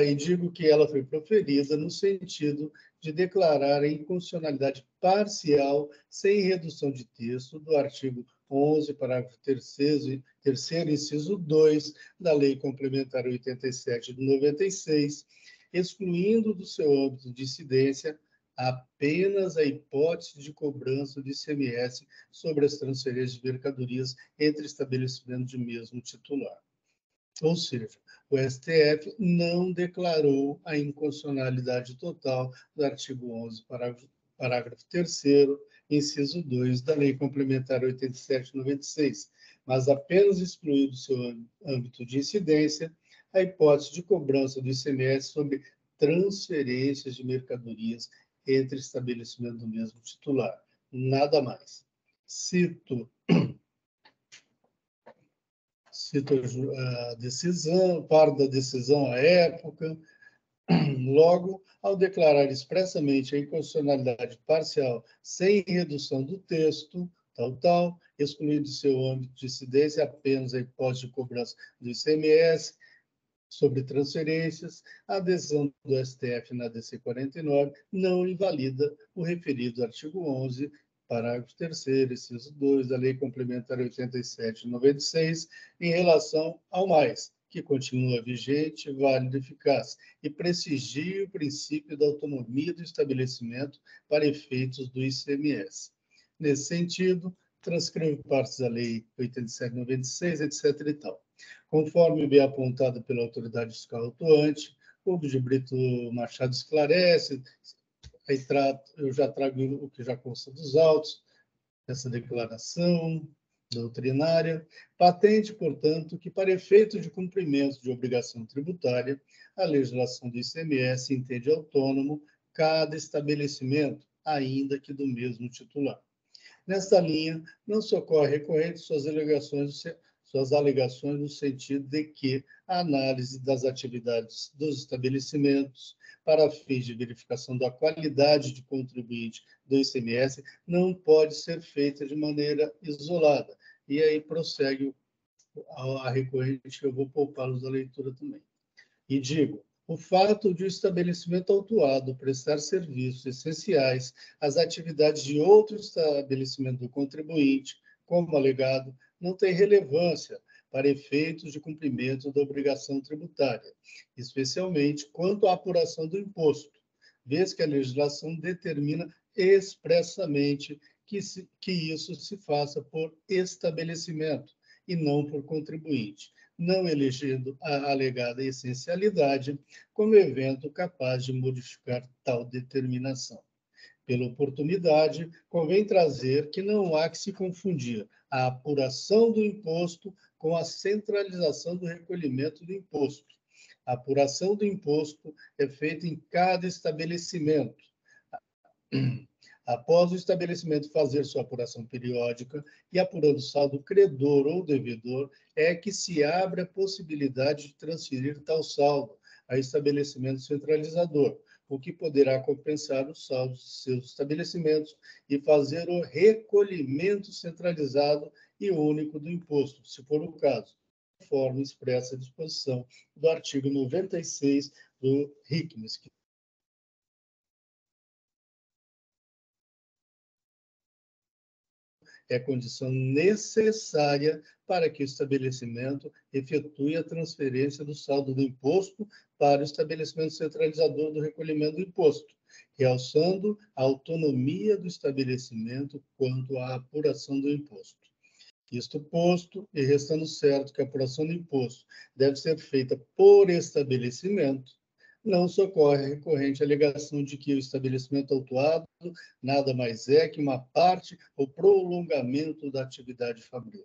[SPEAKER 2] E digo que ela foi proferida no sentido de declarar a inconstitucionalidade parcial, sem redução de texto, do artigo 11, parágrafo 3º, inciso 2, da Lei Complementar 87 de 96, excluindo do seu âmbito de incidência apenas a hipótese de cobrança de ICMS sobre as transferências de mercadorias entre estabelecimentos de mesmo titular. Ou seja, o STF não declarou a inconstitucionalidade total do artigo 11, parágrafo 3º, inciso 2 da Lei Complementar 87 de 96, mas apenas excluiu do seu âmbito de incidência a hipótese de cobrança do ICMS sobre transferências de mercadorias entre estabelecimentos do mesmo titular. Nada mais. Cito a decisão, parte da decisão à época. Logo, ao declarar expressamente a inconstitucionalidade parcial sem redução do texto, excluindo seu âmbito de incidência apenas a hipótese de cobrança do ICMS sobre transferências, a decisão do STF na DC 49 não invalida o referido artigo 11, parágrafo 3º, inciso 2 da Lei Complementar 87 de 96, em relação ao mais, que continua vigente, válido e eficaz, e prestigia o princípio da autonomia do estabelecimento para efeitos do ICMS. Nesse sentido, transcrevo partes da Lei 87 de 96, etc. e tal. Conforme bem apontado pela autoridade fiscal atuante, o de Brito Machado esclarece, eu já trago o que já consta dos autos, essa declaração doutrinária, patente, portanto, que para efeito de cumprimento de obrigação tributária, a legislação do ICMS entende autônomo cada estabelecimento, ainda que do mesmo titular. Nesta linha, não socorre recorrente suas alegações no sentido de que a análise das atividades dos estabelecimentos para fins de verificação da qualidade de contribuinte do ICMS não pode ser feita de maneira isolada. E aí prossegue a recorrente, eu vou poupá-los da leitura também. E digo, o fato de o estabelecimento autuado prestar serviços essenciais às atividades de outro estabelecimento do contribuinte, como alegado, não tem relevância para efeitos de cumprimento da obrigação tributária, especialmente quanto à apuração do imposto, vez que a legislação determina expressamente que isso se faça por estabelecimento e não por contribuinte, não elegendo a alegada essencialidade como evento capaz de modificar tal determinação. Pela oportunidade, convém trazer que não há que se confundir a apuração do imposto com a centralização do recolhimento do imposto. A apuração do imposto é feita em cada estabelecimento. Após o estabelecimento fazer sua apuração periódica e apurando o saldo credor ou devedor, é que se abre a possibilidade de transferir tal saldo a estabelecimento centralizador, o que poderá compensar os saldos de seus estabelecimentos e fazer o recolhimento centralizado e único do imposto, se for o caso, conforme expressa a disposição do artigo 96 do RICMES, que é condição necessária para que o estabelecimento efetue a transferência do saldo do imposto para o estabelecimento centralizador do recolhimento do imposto, realçando a autonomia do estabelecimento quanto à apuração do imposto. Isto posto, e restando certo que a apuração do imposto deve ser feita por estabelecimento, não socorre a recorrente alegação de que o estabelecimento autuado nada mais é que uma parte ou prolongamento da atividade fabril,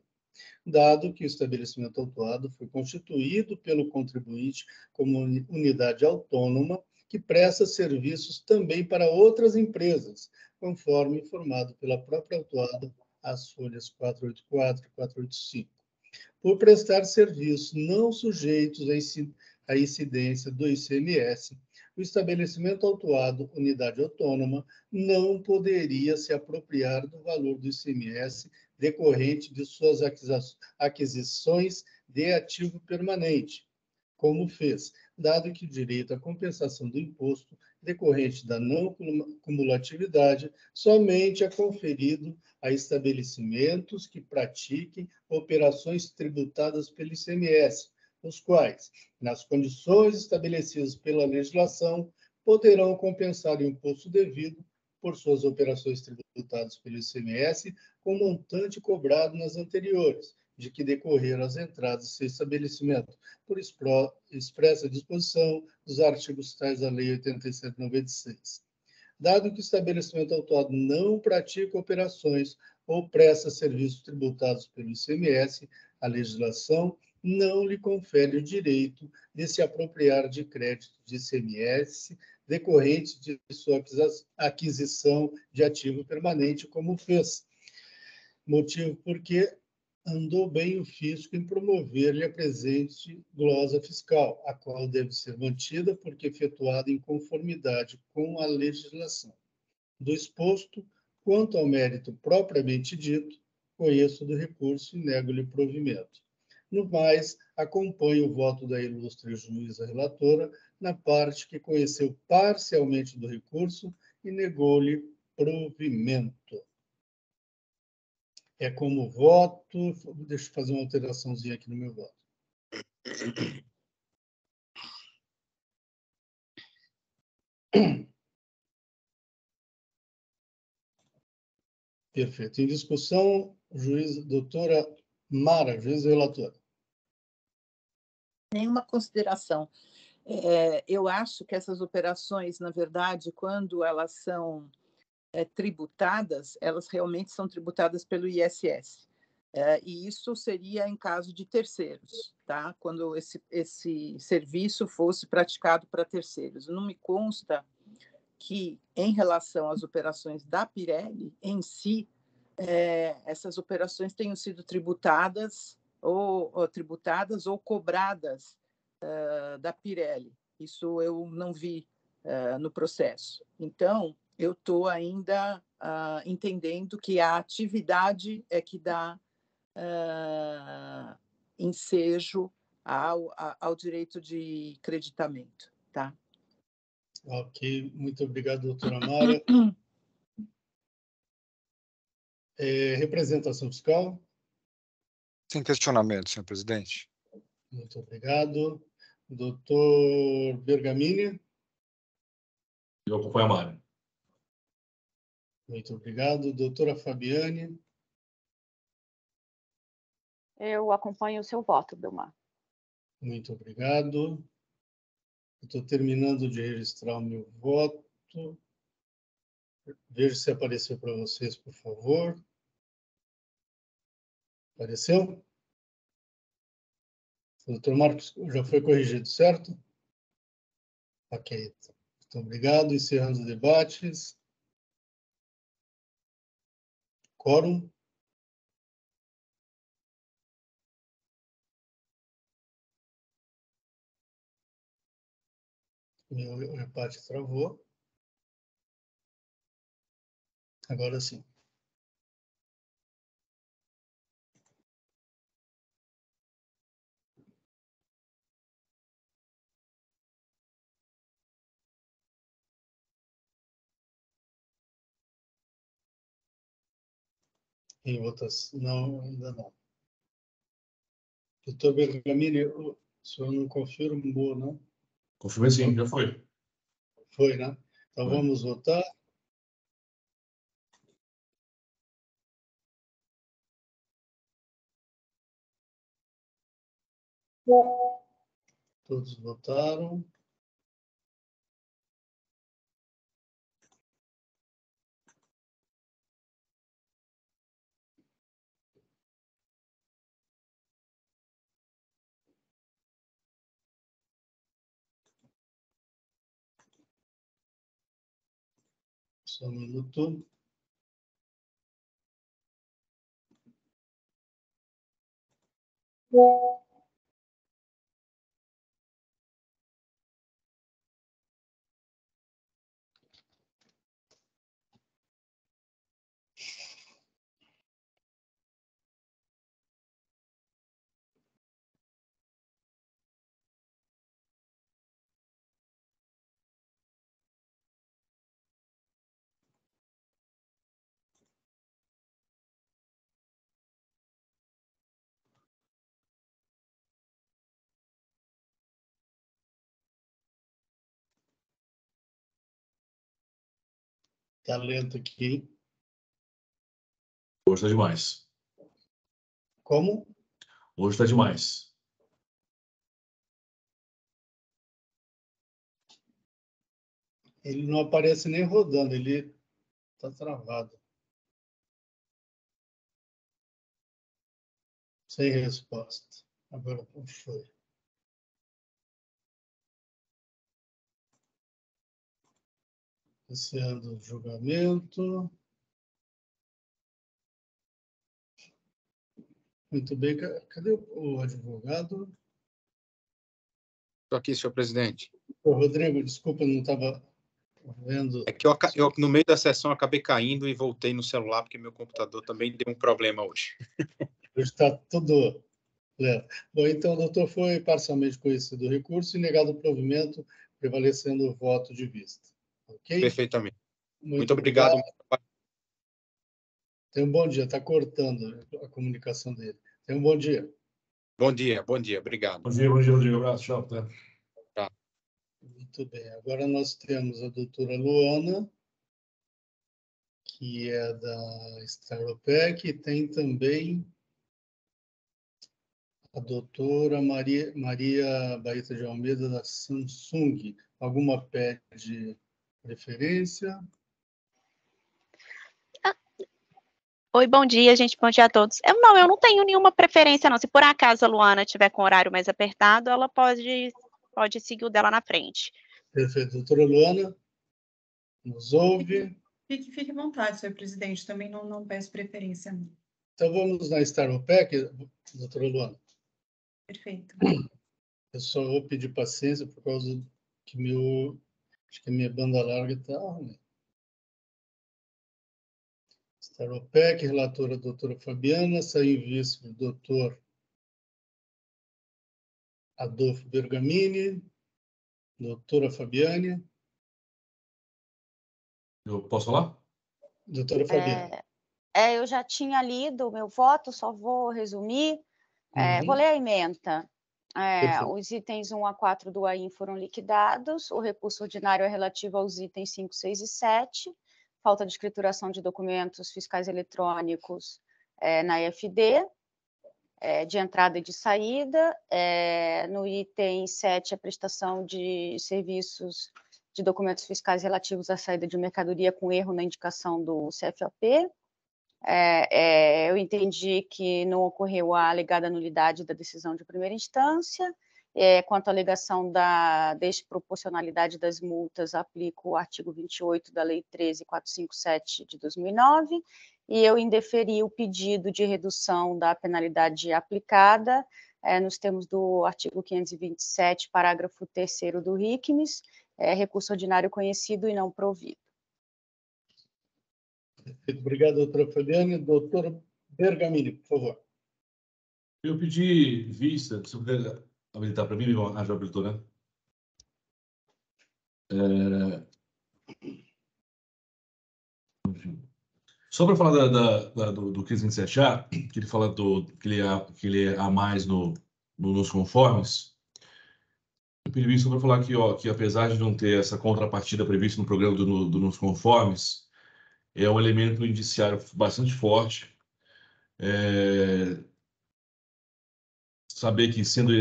[SPEAKER 2] dado que o estabelecimento autuado foi constituído pelo contribuinte como unidade autônoma que presta serviços também para outras empresas, conforme informado pela própria autuada, as folhas 484 e 485. Por prestar serviços não sujeitos a incidência do ICMS, o estabelecimento autuado, unidade autônoma, não poderia se apropriar do valor do ICMS decorrente de suas aquisições de ativo permanente, como fez, dado que o direito à compensação do imposto decorrente da não cumulatividade somente é conferido a estabelecimentos que pratiquem operações tributadas pelo ICMS, os quais, nas condições estabelecidas pela legislação, poderão compensar o imposto devido por suas operações tributadas pelo ICMS com montante cobrado nas anteriores, de que decorreram as entradas desse estabelecimento, por expressa disposição dos artigos tais da Lei 87/96. Dado que o estabelecimento autuado não pratica operações ou presta serviços tributados pelo ICMS, a legislação não lhe confere o direito de se apropriar de crédito de ICMS decorrente de sua aquisição de ativo permanente, como fez. Motivo porque andou bem o fisco em promover-lhe a presente glosa fiscal, a qual deve ser mantida porque efetuada em conformidade com a legislação. Do exposto, quanto ao mérito propriamente dito, conheço do recurso e nego-lhe provimento. No mais, acompanho o voto da ilustre juíza relatora na parte que conheceu parcialmente do recurso e negou-lhe provimento. É como voto. Deixa eu fazer uma alteraçãozinha aqui no meu voto. Perfeito. Em discussão, doutora Mara, juíza relatora.
[SPEAKER 4] Nenhuma consideração. Eu acho que essas operações, na verdade, quando elas são tributadas, elas realmente são tributadas pelo ISS. E isso seria em caso de terceiros, tá? Quando esse serviço fosse praticado para terceiros. Não me consta que, em relação às operações da Pirelli em si, essas operações tenham sido tributadas ou cobradas da Pirelli. Isso eu não vi no processo. Então, eu estou ainda entendendo que a atividade é que dá ensejo ao direito de creditamento. Tá?
[SPEAKER 2] Ok, muito obrigado, doutora Mara. Representação fiscal.
[SPEAKER 6] Sem questionamento, senhor presidente.
[SPEAKER 2] Muito obrigado. Doutor Bergamini.
[SPEAKER 7] Eu acompanho a Mara.
[SPEAKER 2] Muito obrigado. Doutora Fabiane.
[SPEAKER 5] Eu acompanho o seu voto, Belmar.
[SPEAKER 2] Muito obrigado. Estou terminando de registrar o meu voto. Veja se apareceu para vocês, por favor. Apareceu? O doutor Marcos já foi corrigido, certo? Ok. Muito obrigado. Encerrando os debates. Quórum. Meu empate travou. Agora sim. Em votação. Não, ainda não. Doutor Bergamini, o senhor não confirmou, não?
[SPEAKER 7] Confirmei sim, já foi.
[SPEAKER 2] Foi, né? Então
[SPEAKER 7] Foi.
[SPEAKER 2] vamos votar. Todos votaram. Só um minuto. Está lento aqui, hein?
[SPEAKER 7] Hoje está demais.
[SPEAKER 2] Como?
[SPEAKER 7] Hoje está demais.
[SPEAKER 2] Ele não aparece nem rodando, ele está travado. Sem resposta. Agora foi. Iniciando o julgamento. Muito bem. Cadê o advogado?
[SPEAKER 9] Estou aqui, senhor presidente.
[SPEAKER 2] Ô, Rodrigo, desculpa, não estava vendo.
[SPEAKER 9] É que eu, no meio da sessão, acabei caindo e voltei no celular, porque meu computador também deu um problema hoje.
[SPEAKER 2] Hoje está tudo lento. Bom, então, o doutor foi parcialmente conhecido o recurso e negado o provimento, prevalecendo o voto de vista. Ok?
[SPEAKER 9] Perfeitamente.
[SPEAKER 2] Muito
[SPEAKER 9] obrigado.
[SPEAKER 2] Tenha um bom dia. Está cortando a comunicação dele. Tenha um bom dia.
[SPEAKER 9] Bom dia, obrigado.
[SPEAKER 7] Bom dia, Rodrigo. Abraço, tchau. Tá.
[SPEAKER 2] Muito bem. Agora nós temos a doutora Luana, que é da Staropec, e tem também a doutora Maria Baeta de Almeida, da Samsung. Alguma pede preferência?
[SPEAKER 10] Oi, bom dia, gente. Bom dia a todos. Eu não tenho nenhuma preferência, não. Se por acaso a Luana tiver com horário mais apertado, ela pode seguir o dela na frente.
[SPEAKER 2] Perfeito. Doutora Luana, nos ouve?
[SPEAKER 11] Fique à vontade, senhor presidente. Também não peço preferência.
[SPEAKER 2] Então, vamos na Staropec, doutora Luana.
[SPEAKER 11] Perfeito.
[SPEAKER 2] Eu só vou pedir paciência por causa que acho que a minha banda larga está ruim. Staropec, relatora a doutora Fabiana, saiu em vice o doutor Adolfo Bergamini, doutora Fabiane.
[SPEAKER 7] Eu posso falar?
[SPEAKER 2] Doutora Fabiane.
[SPEAKER 5] Eu já tinha lido o meu voto, só vou resumir. Vou ler a ementa. Os itens 1 a 4 do AIM foram liquidados, o recurso ordinário é relativo aos itens 5, 6 e 7, falta de escrituração de documentos fiscais eletrônicos na EFD, de entrada e de saída. No item 7, a prestação de serviços de documentos fiscais relativos à saída de mercadoria com erro na indicação do CFOP. Eu entendi que não ocorreu a alegada nulidade da decisão de primeira instância. Quanto à alegação da desproporcionalidade das multas, aplico o artigo 28 da Lei 13.457 de 2009, e eu indeferi o pedido de redução da penalidade aplicada, nos termos do artigo 527, parágrafo 3º do RICMES, recurso ordinário conhecido e não provido.
[SPEAKER 2] Obrigado, doutora Fabiane. Doutor Bergamini, por favor.
[SPEAKER 7] Eu pedi vista, se puder habilitar para mim, já habilitou, né? Só para falar do 1527A, que ele fala que ele é a mais nos conformes, eu pedi vista para falar que apesar de não ter essa contrapartida prevista no programa do nos conformes, é um elemento indiciário bastante forte. Saber que, sendo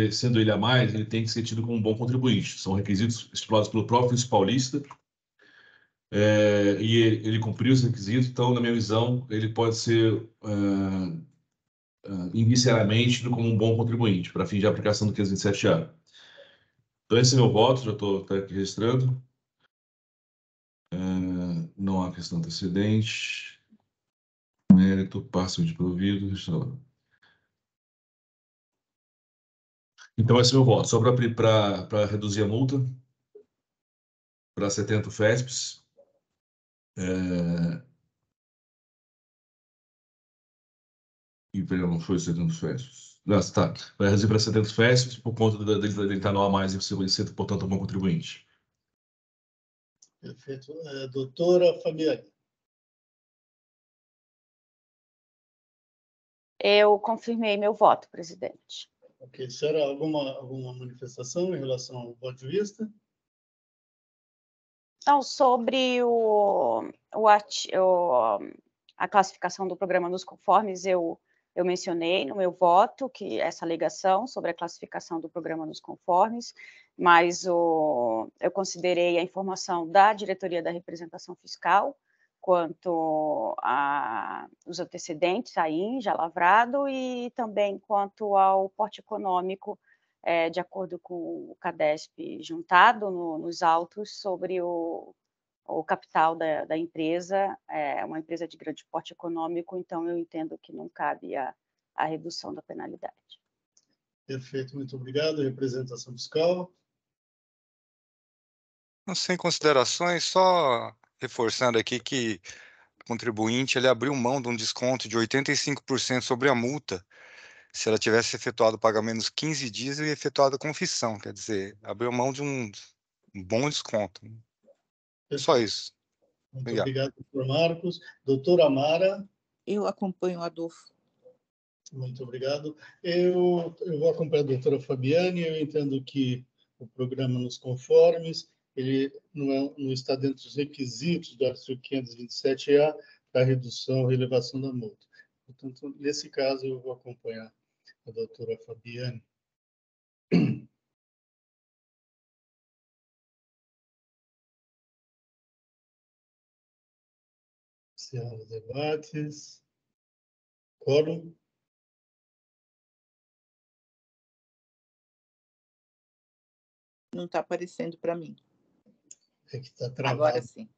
[SPEAKER 7] ele a mais, ele tem que ser tido como um bom contribuinte. São requisitos estipulados pelo próprio Fisco Paulista, e ele cumpriu os requisitos, então, na minha visão, ele pode ser indiciariamente tido como um bom contribuinte, para fim de aplicação do 527A. Então, esse é meu voto, já estou aqui registrando. Não há questão antecedente. Mérito, parcialmente provido, restaurado. Então, esse é meu voto. Só para reduzir a multa para 70 FESPs. Não foi 70 FESPs. Tá. Vai reduzir para 70 FESPs por conta dele estar no A mais e ser, portanto, um bom contribuinte.
[SPEAKER 2] Perfeito. Doutora Fabiane.
[SPEAKER 5] Eu confirmei meu voto, presidente.
[SPEAKER 2] Ok. Senhora, alguma manifestação em relação ao voto de vista?
[SPEAKER 5] Então, sobre a classificação do programa nos conformes, eu mencionei no meu voto que essa alegação sobre a classificação do programa nos conformes, mas eu considerei a informação da diretoria da representação fiscal quanto aos antecedentes aí já lavrado e também quanto ao porte econômico, de acordo com o CADESP juntado nos autos sobre o capital da empresa, é uma empresa de grande porte econômico, então eu entendo que não cabe a redução da penalidade.
[SPEAKER 2] Perfeito, muito obrigado. Representação fiscal.
[SPEAKER 6] Sem considerações, só reforçando aqui que o contribuinte ele abriu mão de um desconto de 85% sobre a multa se ela tivesse efetuado o pagamento nos 15 dias e efetuado a confissão, quer dizer, abriu mão de um bom desconto. Só isso.
[SPEAKER 2] Muito obrigado, doutor Marcos. Doutora Amara.
[SPEAKER 4] Eu acompanho o Adolfo.
[SPEAKER 2] Muito obrigado. Eu vou acompanhar a doutora Fabiane. Eu entendo que o programa nos conformes, ele não está dentro dos requisitos do artigo 527-A da redução ou relevação da multa. Portanto, nesse caso, eu vou acompanhar a doutora Fabiane. Encerrar os debates. Quórum.
[SPEAKER 4] Não está aparecendo para mim.
[SPEAKER 2] É que está travado.
[SPEAKER 4] Agora sim.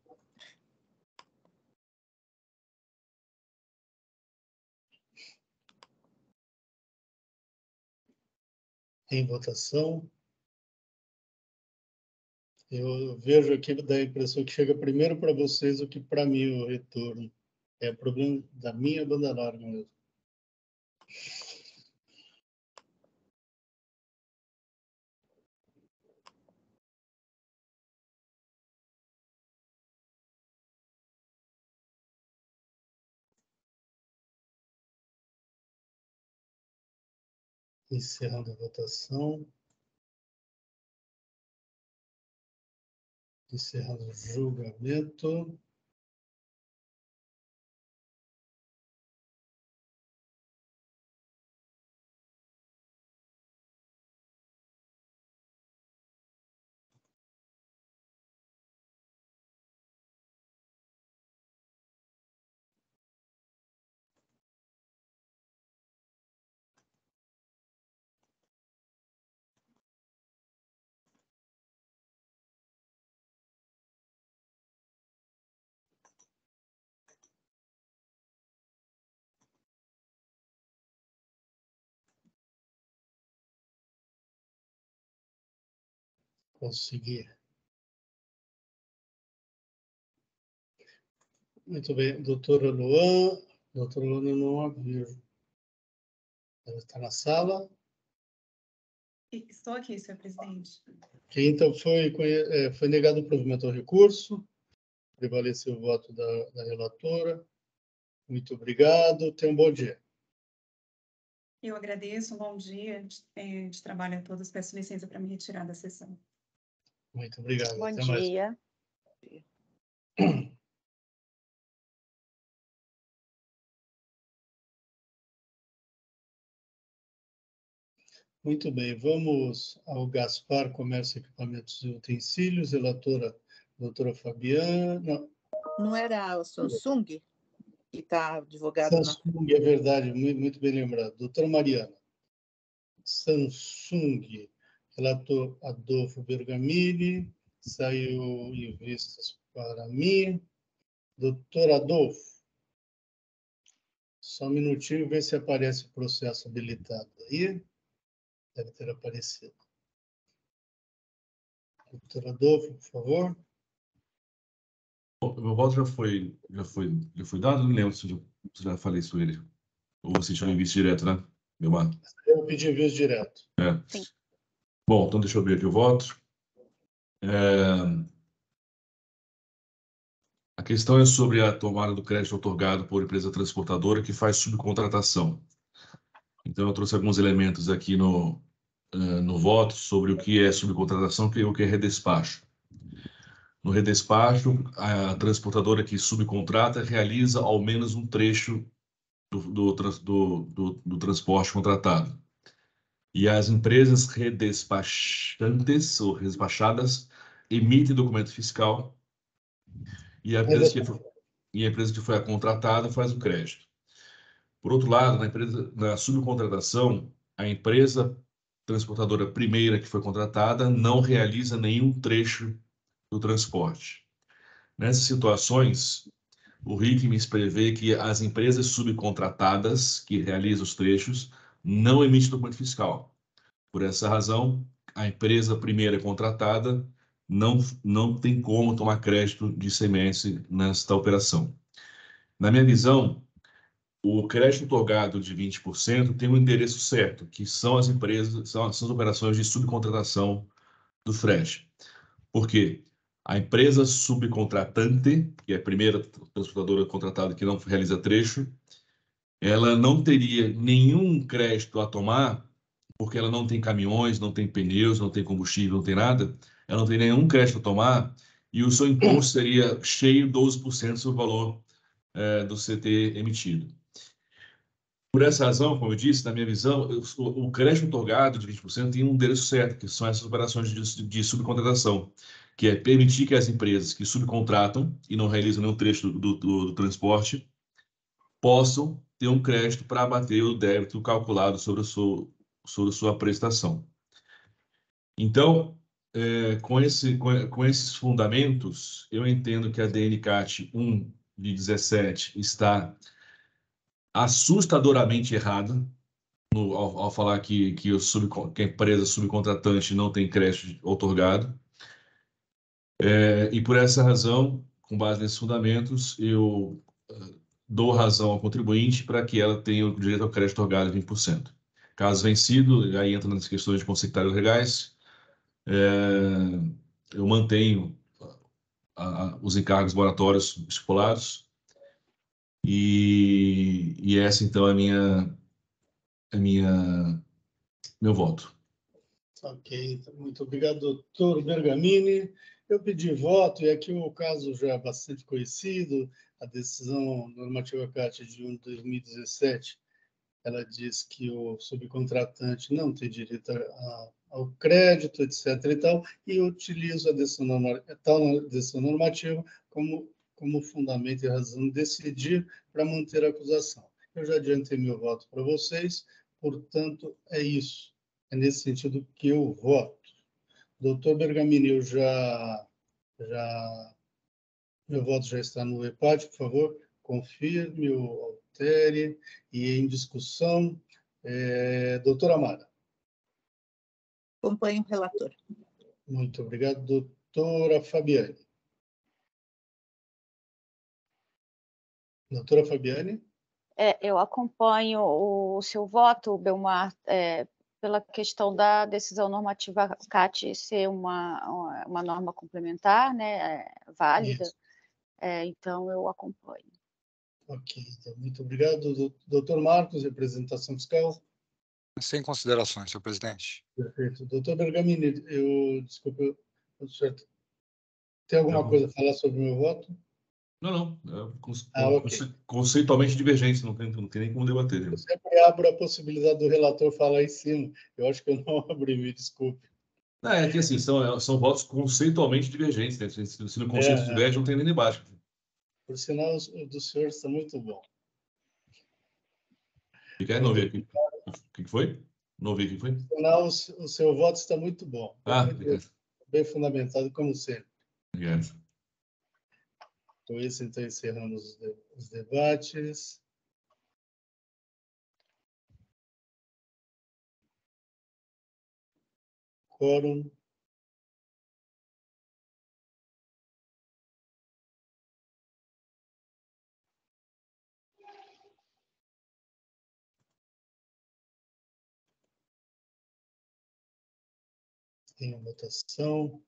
[SPEAKER 2] Em votação. Eu vejo aqui, dá a impressão que chega primeiro para vocês do que para mim o retorno. É problema da minha banda larga mesmo. Encerrando a votação. Encerrando o julgamento. Conseguir. Muito bem. Doutora Luan. Doutora Luan, eu não a vejo. Ela está na sala?
[SPEAKER 11] Estou aqui, senhor presidente.
[SPEAKER 2] Então, foi negado o provimento ao recurso. Prevaleceu o voto da relatora. Muito obrigado. Tenha um bom dia.
[SPEAKER 11] Eu agradeço. Um bom dia de trabalho a todos. Peço licença para me retirar da sessão.
[SPEAKER 2] Muito obrigado.
[SPEAKER 5] Bom
[SPEAKER 2] Até
[SPEAKER 5] dia.
[SPEAKER 2] Mais. Muito bem, vamos ao Gaspar, Comércio, Equipamentos e Utensílios, relatora doutora Fabiana.
[SPEAKER 4] Não era a Samsung, que está advogado
[SPEAKER 2] Samsung, é verdade, muito bem lembrado. Doutora Mariana. Samsung, relator Adolfo Bergamini, saiu em vistas para mim. Doutor Adolfo, só um minutinho, ver se aparece o processo habilitado aí. Deve ter aparecido. Doutor Adolfo, por favor.
[SPEAKER 7] O meu voto já foi dado? Não lembro se eu já falei isso com ele. Ou você tinha em visto direto, né, meu mano?
[SPEAKER 2] Eu pedi visto direto.
[SPEAKER 7] Sim. Bom, então deixa eu ver aqui o voto. A questão é sobre a tomada do crédito otorgado por empresa transportadora que faz subcontratação. Então, eu trouxe alguns elementos aqui no voto sobre o que é subcontratação e o que é redespacho. No redespacho, a transportadora que subcontrata realiza ao menos um trecho do transporte contratado. E as empresas redespachantes ou redespachadas emitem documento fiscal e a empresa que foi a contratada faz o crédito. Por outro lado, na subcontratação, a empresa transportadora primeira que foi contratada não realiza nenhum trecho do transporte. Nessas situações, o RICMES prevê que as empresas subcontratadas que realizam os trechos não emitem documento fiscal. Por essa razão, a empresa primeira contratada não tem como tomar crédito de ICMS nesta operação. Na minha visão, o crédito otorgado de 20% tem um endereço certo, que são as empresas, são as operações de subcontratação do frete. Por quê? A empresa subcontratante, que é a primeira transportadora contratada que não realiza trecho, ela não teria nenhum crédito a tomar, porque ela não tem caminhões, não tem pneus, não tem combustível, não tem nada, ela não tem nenhum crédito a tomar, e o seu imposto seria cheio 12% sobre o valor do CT emitido. Por essa razão, como eu disse, na minha visão, o crédito otorgado de 20% tem um endereço certo, que são essas operações de subcontratação, que é permitir que as empresas que subcontratam e não realizam nenhum trecho do transporte possam ter um crédito para abater o débito calculado sobre a sua prestação. Então, com esses fundamentos, eu entendo que a DNCAT 1 de 17 está assustadoramente errada ao falar que a empresa subcontratante não tem crédito otorgado. E por essa razão, com base nesses fundamentos, eu dou razão ao contribuinte para que ela tenha o direito ao crédito otorgado de 20%. Caso vencido, aí entra nas questões de consectários legais, eu mantenho os encargos moratórios estipulados e essa, então, é meu voto.
[SPEAKER 2] Ok, muito obrigado, doutor Bergamini. Eu pedi voto, e aqui o caso já é bastante conhecido, a decisão normativa CAT de 1 de 2017, ela diz que o subcontratante não tem direito ao crédito, etc. e tal, e eu utilizo a decisão normativa como fundamento e razão de decidir para manter a acusação. Eu já adiantei meu voto para vocês, portanto, é isso. É nesse sentido que eu voto. Doutor Bergamini, meu voto já está no EPAT, por favor, confirme ou altere, e em discussão, doutora Amara.
[SPEAKER 4] Acompanho o relator.
[SPEAKER 2] Muito obrigado, doutora Fabiane. Doutora Fabiane?
[SPEAKER 5] Eu acompanho o seu voto, Belmar, pela questão da decisão normativa CAT ser uma norma complementar, né, válida, então eu acompanho.
[SPEAKER 2] Ok, então, muito obrigado. Doutor Marcos, representação fiscal.
[SPEAKER 6] Sem considerações, senhor presidente.
[SPEAKER 2] Perfeito. Doutor Bergamini, desculpe, tem alguma coisa a falar sobre o meu voto?
[SPEAKER 7] Não.
[SPEAKER 2] Ok.
[SPEAKER 7] Conceitualmente divergente, não tem nem como debater.
[SPEAKER 2] Eu sempre abro a possibilidade do relator falar em cima. Eu acho que eu não abri, me desculpe.
[SPEAKER 7] É que assim, são votos conceitualmente divergentes, né? Se no conceito diverge, não tem nem debate.
[SPEAKER 2] Por sinal, o do senhor está muito bom.
[SPEAKER 7] Não vi aqui. O que foi? Não vi o que foi?
[SPEAKER 2] Por sinal, o seu voto está muito bom. Muito bem fundamentado, como sempre.
[SPEAKER 7] Obrigado.
[SPEAKER 2] Com isso, então, encerramos os debates. Quórum. Tem a votação.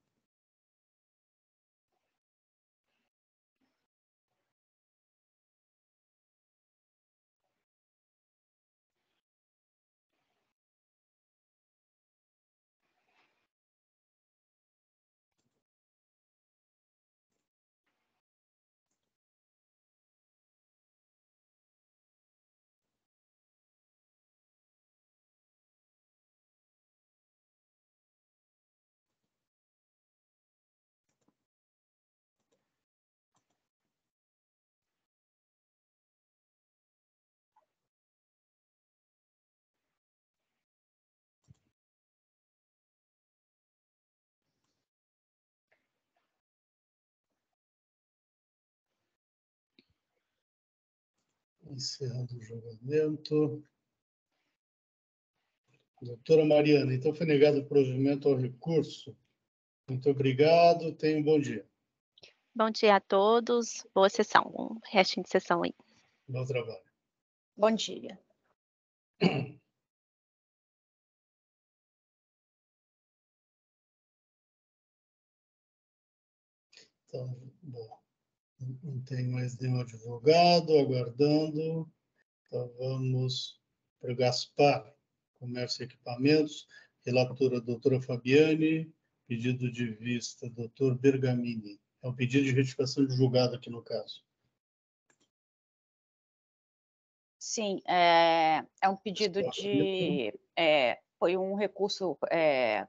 [SPEAKER 2] Encerrando o julgamento. Doutora Mariana, então foi negado o provimento ao recurso. Muito obrigado, tenha um bom dia.
[SPEAKER 10] Bom dia a todos, boa sessão, um restinho de sessão aí.
[SPEAKER 2] Bom trabalho.
[SPEAKER 5] Bom dia.
[SPEAKER 2] Então, bom, não tem mais nenhum advogado aguardando. Então, vamos para o Gaspar, Comércio e Equipamentos, relatora doutora Fabiane, pedido de vista doutor Bergamini. É um pedido de retificação de julgado aqui no caso.
[SPEAKER 5] Sim, é um pedido de... foi um recurso,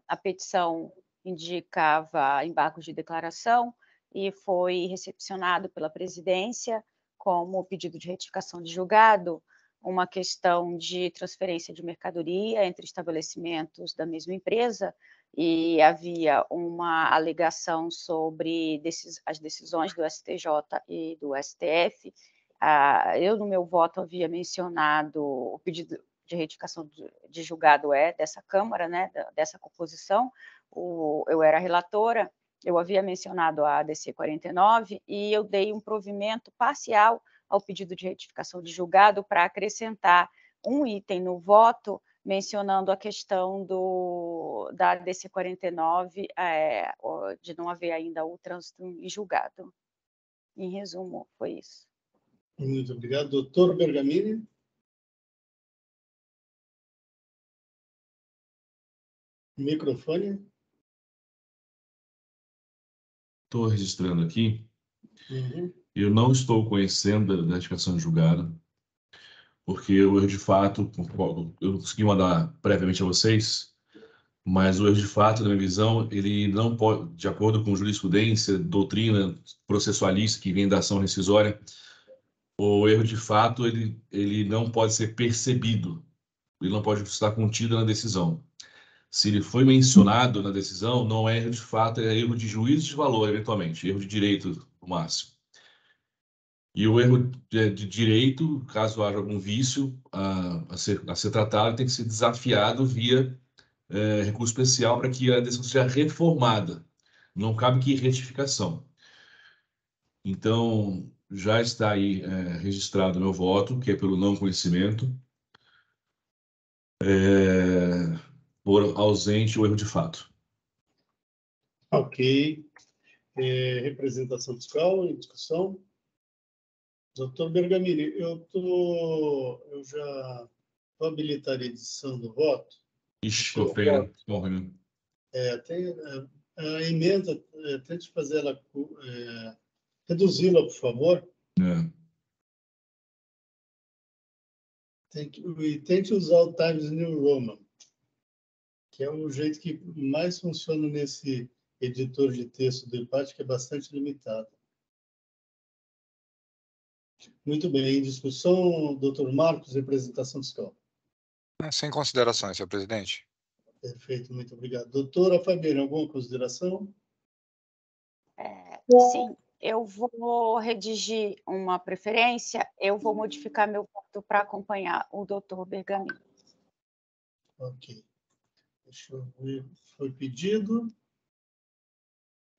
[SPEAKER 5] a petição indicava embargos de declaração e foi recepcionado pela presidência como pedido de retificação de julgado, uma questão de transferência de mercadoria entre estabelecimentos da mesma empresa, e havia uma alegação sobre as decisões do STJ e do STF. Eu, no meu voto, havia mencionado o pedido de retificação de julgado dessa Câmara, né, dessa composição. Eu era relatora, eu havia mencionado a ADC 49 e eu dei um provimento parcial ao pedido de retificação de julgado para acrescentar um item no voto mencionando a questão da ADC 49, de não haver ainda o trânsito em julgado. Em resumo, foi isso.
[SPEAKER 2] Muito obrigado. Doutor Bergamini. Microfone.
[SPEAKER 7] Estou registrando aqui.
[SPEAKER 2] Uhum.
[SPEAKER 7] Eu não estou conhecendo a retificação de julgado, porque o erro de fato, eu consegui mandar previamente a vocês, mas o erro de fato, na minha visão, ele não pode, de acordo com jurisprudência, doutrina processualista que vem da ação rescisória, o erro de fato, ele não pode ser percebido, ele não pode estar contido na decisão. Se ele foi mencionado na decisão, não é erro de fato, é erro de juízo de valor, eventualmente, erro de direito, no máximo. E o erro de direito, caso haja algum vício a ser tratado, tem que ser desafiado via recurso especial para que a decisão seja reformada. Não cabe que retificação. Então, já está aí registrado o meu voto, que é pelo não conhecimento, por ausente o erro de fato.
[SPEAKER 2] Ok. Representação fiscal em discussão. Doutor Bergamini, eu já vou habilitar a edição do voto.
[SPEAKER 7] Ixi, ficou feio, né? Morrendo.
[SPEAKER 2] A emenda, tente fazer ela, reduzi-la, por favor. E tente usar o Times New Roman, que é o jeito que mais funciona nesse editor de texto do empate, que é bastante limitado. Muito bem. Em discussão, doutor Marcos, representação fiscal.
[SPEAKER 6] Sem considerações, senhor presidente.
[SPEAKER 2] Perfeito, muito obrigado. Doutora Fabiana, alguma consideração?
[SPEAKER 5] Sim, eu vou redigir uma preferência, eu vou modificar meu voto para acompanhar o doutor Bergamini.
[SPEAKER 2] Ok. Deixa eu ver. Foi pedido.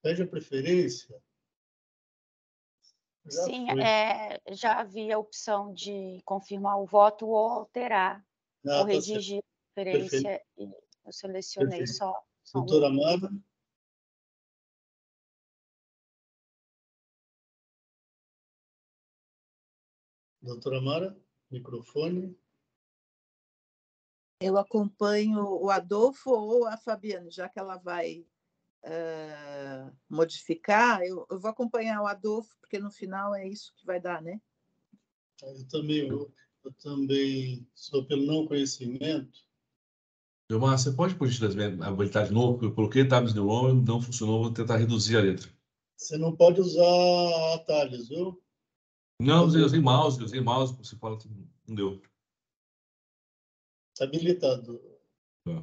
[SPEAKER 2] Pede a preferência.
[SPEAKER 5] Sim, já havia a opção de confirmar o voto ou alterar, ou redigir a preferência, e eu selecionei só
[SPEAKER 2] doutora
[SPEAKER 5] um.
[SPEAKER 2] Amara. Doutora Amara, microfone.
[SPEAKER 4] Eu acompanho o Adolfo ou a Fabiana, já que ela vai modificar, eu vou acompanhar o Adolfo, porque no final é isso que vai dar, né?
[SPEAKER 2] Eu também sou pelo não conhecimento.
[SPEAKER 7] Vilmar, você pode, por gentileza, habilitar de novo? Eu coloquei Times New Roman, não funcionou, vou tentar reduzir a letra.
[SPEAKER 2] Você não pode usar atalhos, viu?
[SPEAKER 7] Não, eu usei mouse, você fala que não deu.
[SPEAKER 2] Está habilitado.
[SPEAKER 7] Tá.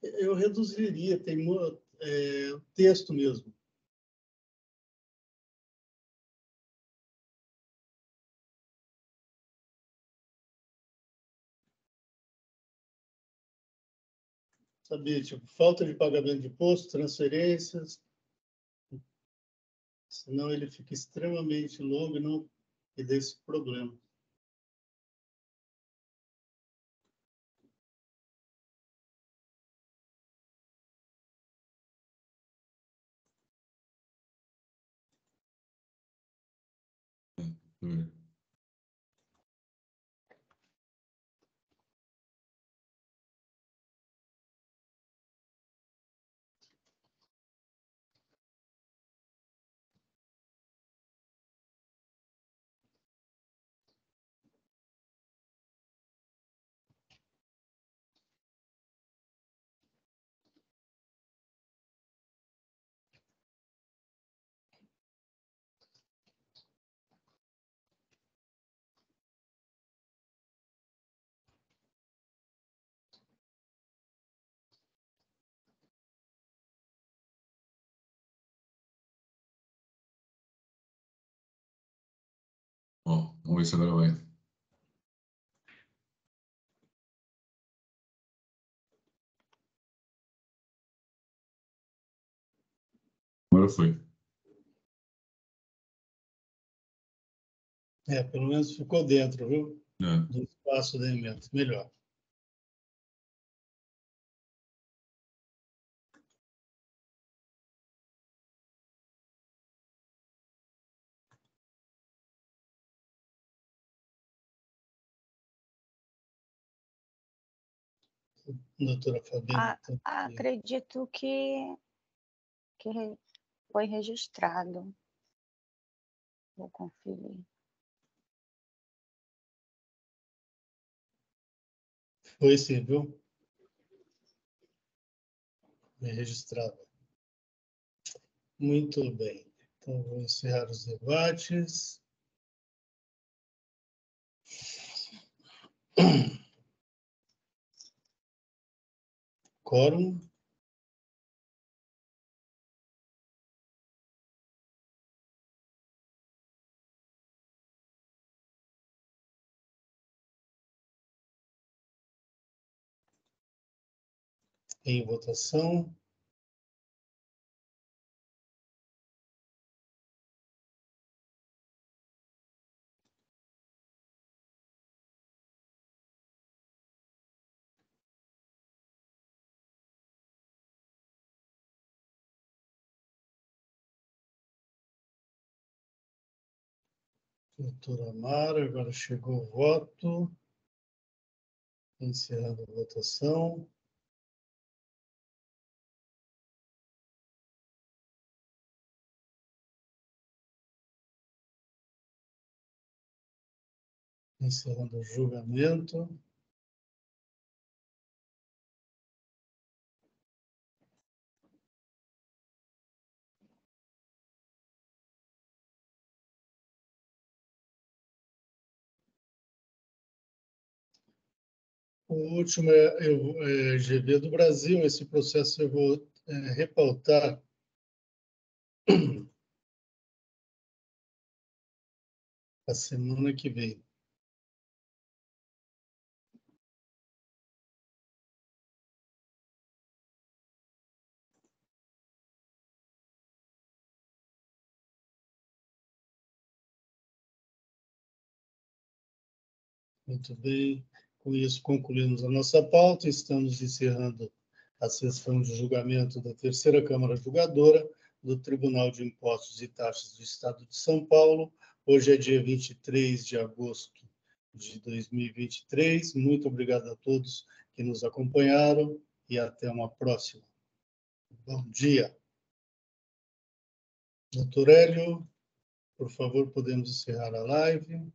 [SPEAKER 2] Eu reduziria, tem texto mesmo. Sabe, tipo, falta de pagamento de imposto, transferências, senão ele fica extremamente longo e dá esse problema.
[SPEAKER 7] Ó, vamos ver se agora vai. Agora foi.
[SPEAKER 2] Pelo menos ficou dentro, viu?
[SPEAKER 7] É.
[SPEAKER 2] Do espaço da emenda. Melhor. Doutora Fabiana.
[SPEAKER 5] Acredito que foi registrado. Vou conferir.
[SPEAKER 2] Foi sim, viu? Foi registrado. Muito bem. Então, vou encerrar os debates. Quórum. Em votação. Doutora Mara, agora chegou o voto. Encerrando a votação. Encerrando o julgamento. O último é GV do Brasil. Esse processo eu vou repautar a semana que vem. Muito bem. Com isso, concluímos a nossa pauta. Estamos encerrando a sessão de julgamento da terceira Câmara Julgadora do Tribunal de Impostos e Taxas do Estado de São Paulo. Hoje é dia 23 de agosto de 2023. Muito obrigado a todos que nos acompanharam e até uma próxima. Bom dia. Doutor Hélio, por favor, podemos encerrar a live.